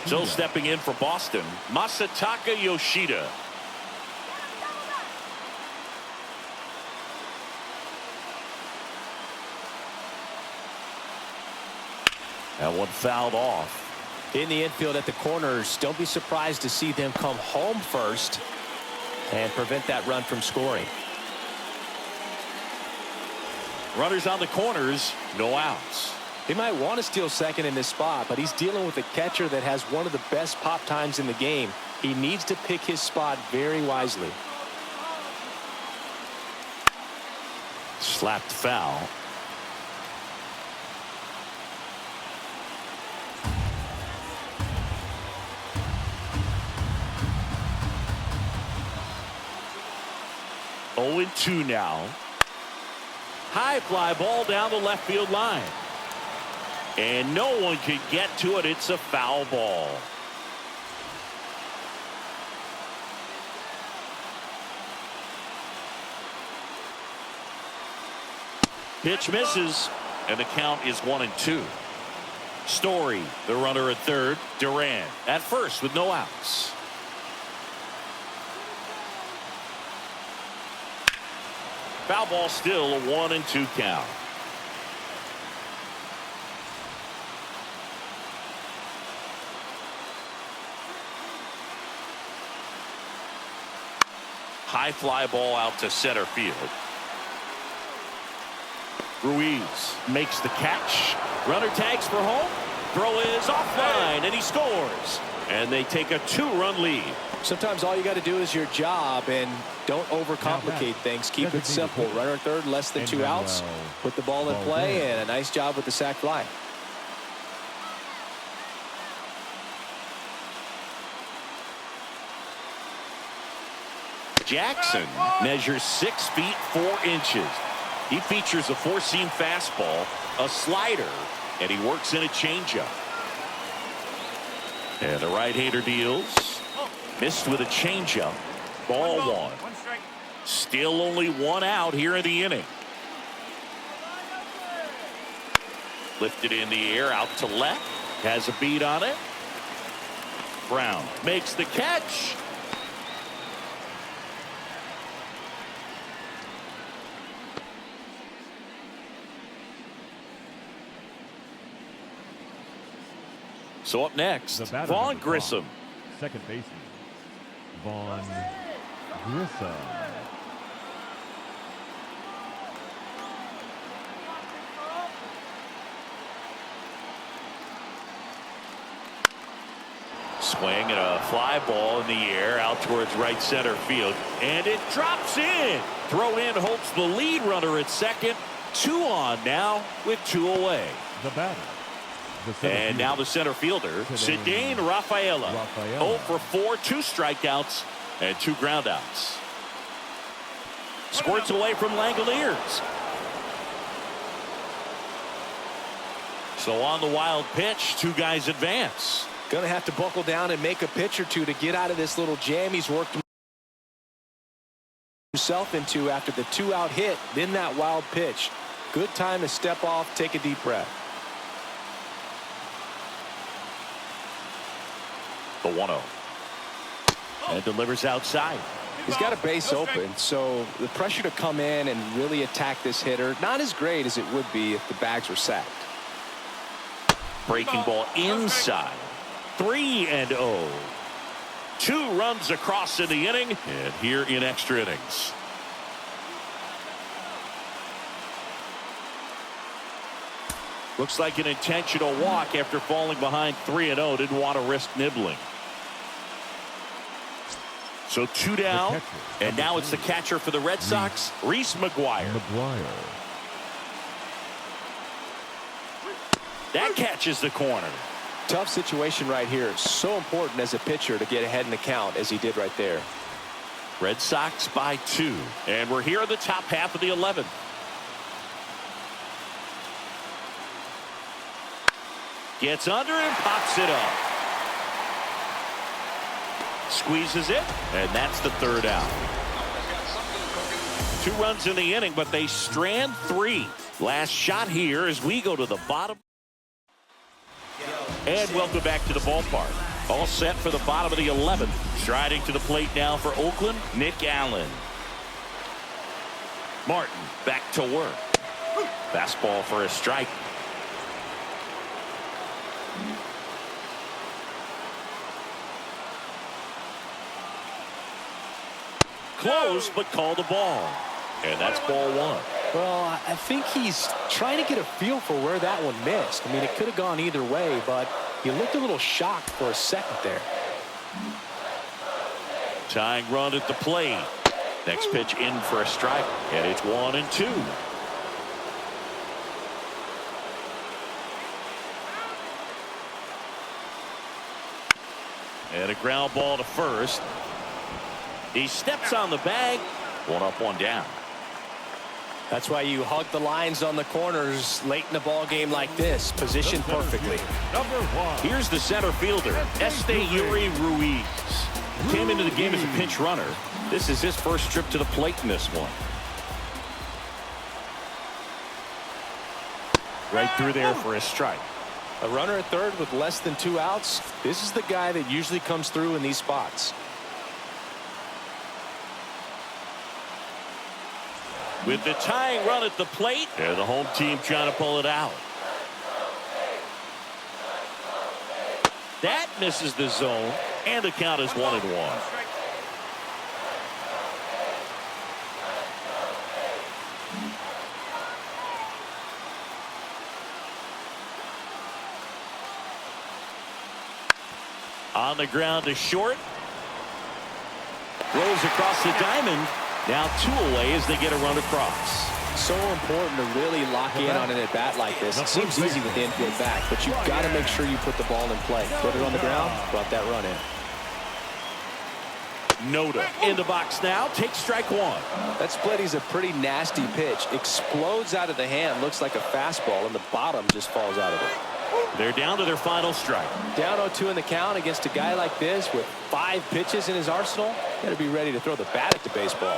So stepping in for Boston, Masataka Yoshida. That one fouled off. In the infield at the corners, don't be surprised to see them come home first and prevent that run from scoring. Runners on the corners, no outs. He might want to steal second in this spot, but he's dealing with a catcher that has one of the best pop times in the game. He needs to pick his spot very wisely. Slapped foul. Oh, 0-2 now. High fly ball down the left field line. And no one could get to it. It's a foul ball. Pitch misses, and the count is 1-2. Story, the runner at third. Duran at first with no outs. Foul ball, still a 1-2 count. High fly ball out to center field. Ruiz makes the catch. Runner tags for home. Throw is offline, and he scores. And they take a 2-run lead. Sometimes all you got to do is your job, and don't overcomplicate things. Keep it simple. Runner at third, less than 2 outs. Put the ball in play, and a nice job with the sac fly. Jackson measures 6 feet 4 inches. He features a 4-seam fastball, a slider, and he works in a changeup. And the right-hander deals. Missed with a changeup. Ball 1. Still only 1 out here in the inning. Lifted in the air out to left. Has a beat on it. Brown makes the catch. So up next, The batter, Vaughn number 5, Grissom. second baseman, Vaughn Grissom. Swing and a fly ball in the air out towards right center field. And it drops in. Throw in holds the lead runner at second. 2 on now with 2 away. The batter. The center And fielder, now the center fielder, Cedane Rafaela. 0 for 4, 2 strikeouts and 2 groundouts. Squirts away from Langoliers. So on the wild pitch, 2 guys advance. Gonna have to buckle down and make a pitch or two to get out of this little jam he's worked himself into after the 2-out hit, then that wild pitch. Good time to step off, take a deep breath. The 1-0. And delivers outside. He's got a base open, so the pressure to come in and really attack this hitter, not as great as it would be if the bags were sacked. Breaking ball inside. 3-0. 2 runs across in the inning, and here in extra innings. Looks like an intentional walk after falling behind 3-0. Didn't want to risk nibbling. So 2 down, and now it's the catcher for the Red Sox, Reese McGuire. That catches the corner. Tough situation right here. So important as a pitcher to get ahead in the count as he did right there. Red Sox by 2, and we're here in the top half of the 11th. Gets under and pops it up. Squeezes it, and that's the 3rd out. 2 runs in the inning, but they strand 3. Last shot here as we go to the bottom. And welcome back to the ballpark. All set for the bottom of the 11th. Striding to the plate now for Oakland, Nick Allen. Martin back to work. Fastball for a strike. Close, but called the ball. And that's ball 1. Well, I think he's trying to get a feel for where that one missed. I mean, it could have gone either way, but he looked a little shocked for a second there. Tying run at the plate. Next pitch in for a strike, and it's 1-2. And a ground ball to first. He steps on the bag. 1 up, 1 down. That's why you hug the lines on the corners late in the ball game like this. Positioned perfectly. Number 1. Here's the center fielder, Esteury Ruiz. Came into the game as a pinch runner. This is his first trip to the plate in this one. Right through there for a strike. A runner at third with less than 2 outs. This is the guy that usually comes through in these spots. With the tying run at the plate, and the home team trying to pull it out. That misses the zone, and the count is 1-1. On the ground to short. Rolls across the diamond. Now 2 away as they get a run across. So important to really lock in on an at-bat like this. It seems easy with the infield back, but you've got to make sure you put the ball in play. Put it on the ground, brought that run in. Noda in the box now. Takes strike 1. That split is a pretty nasty pitch. Explodes out of the hand. Looks like a fastball, and the bottom just falls out of it. They're down to their final strike. Down 0-2 in the count against a guy like this with 5 pitches in his arsenal. Got to be ready to throw the bat at the baseball.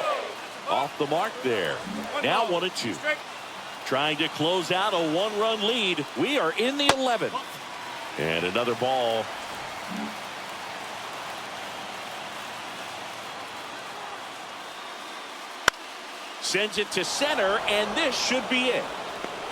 Off the mark there. Now 1-2. Trying to close out a 1-run lead. We are in the 11th. And another ball. Sends it to center, and this should be it.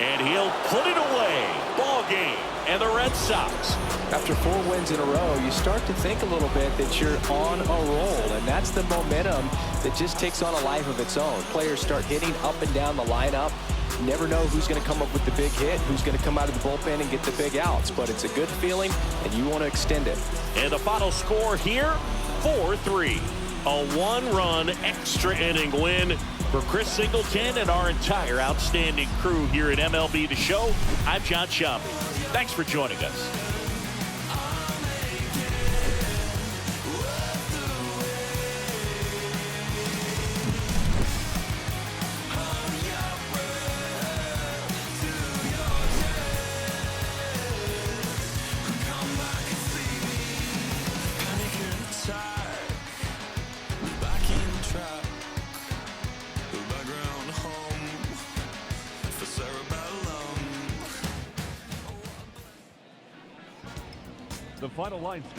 And he'll put it away. Ball game. And the Red Sox. After 4 wins in a row, you start to think a little bit that you're on a roll, and that's the momentum that just takes on a life of its own. Players start hitting up and down the lineup. You never know who's going to come up with the big hit, who's going to come out of the bullpen and get the big outs, but it's a good feeling, and you want to extend it. And the final score here, 4-3. A 1-run extra inning win for Chris Singleton and our entire outstanding crew here at MLB The Show. I'm John Shambi. Thanks for joining us. The final line.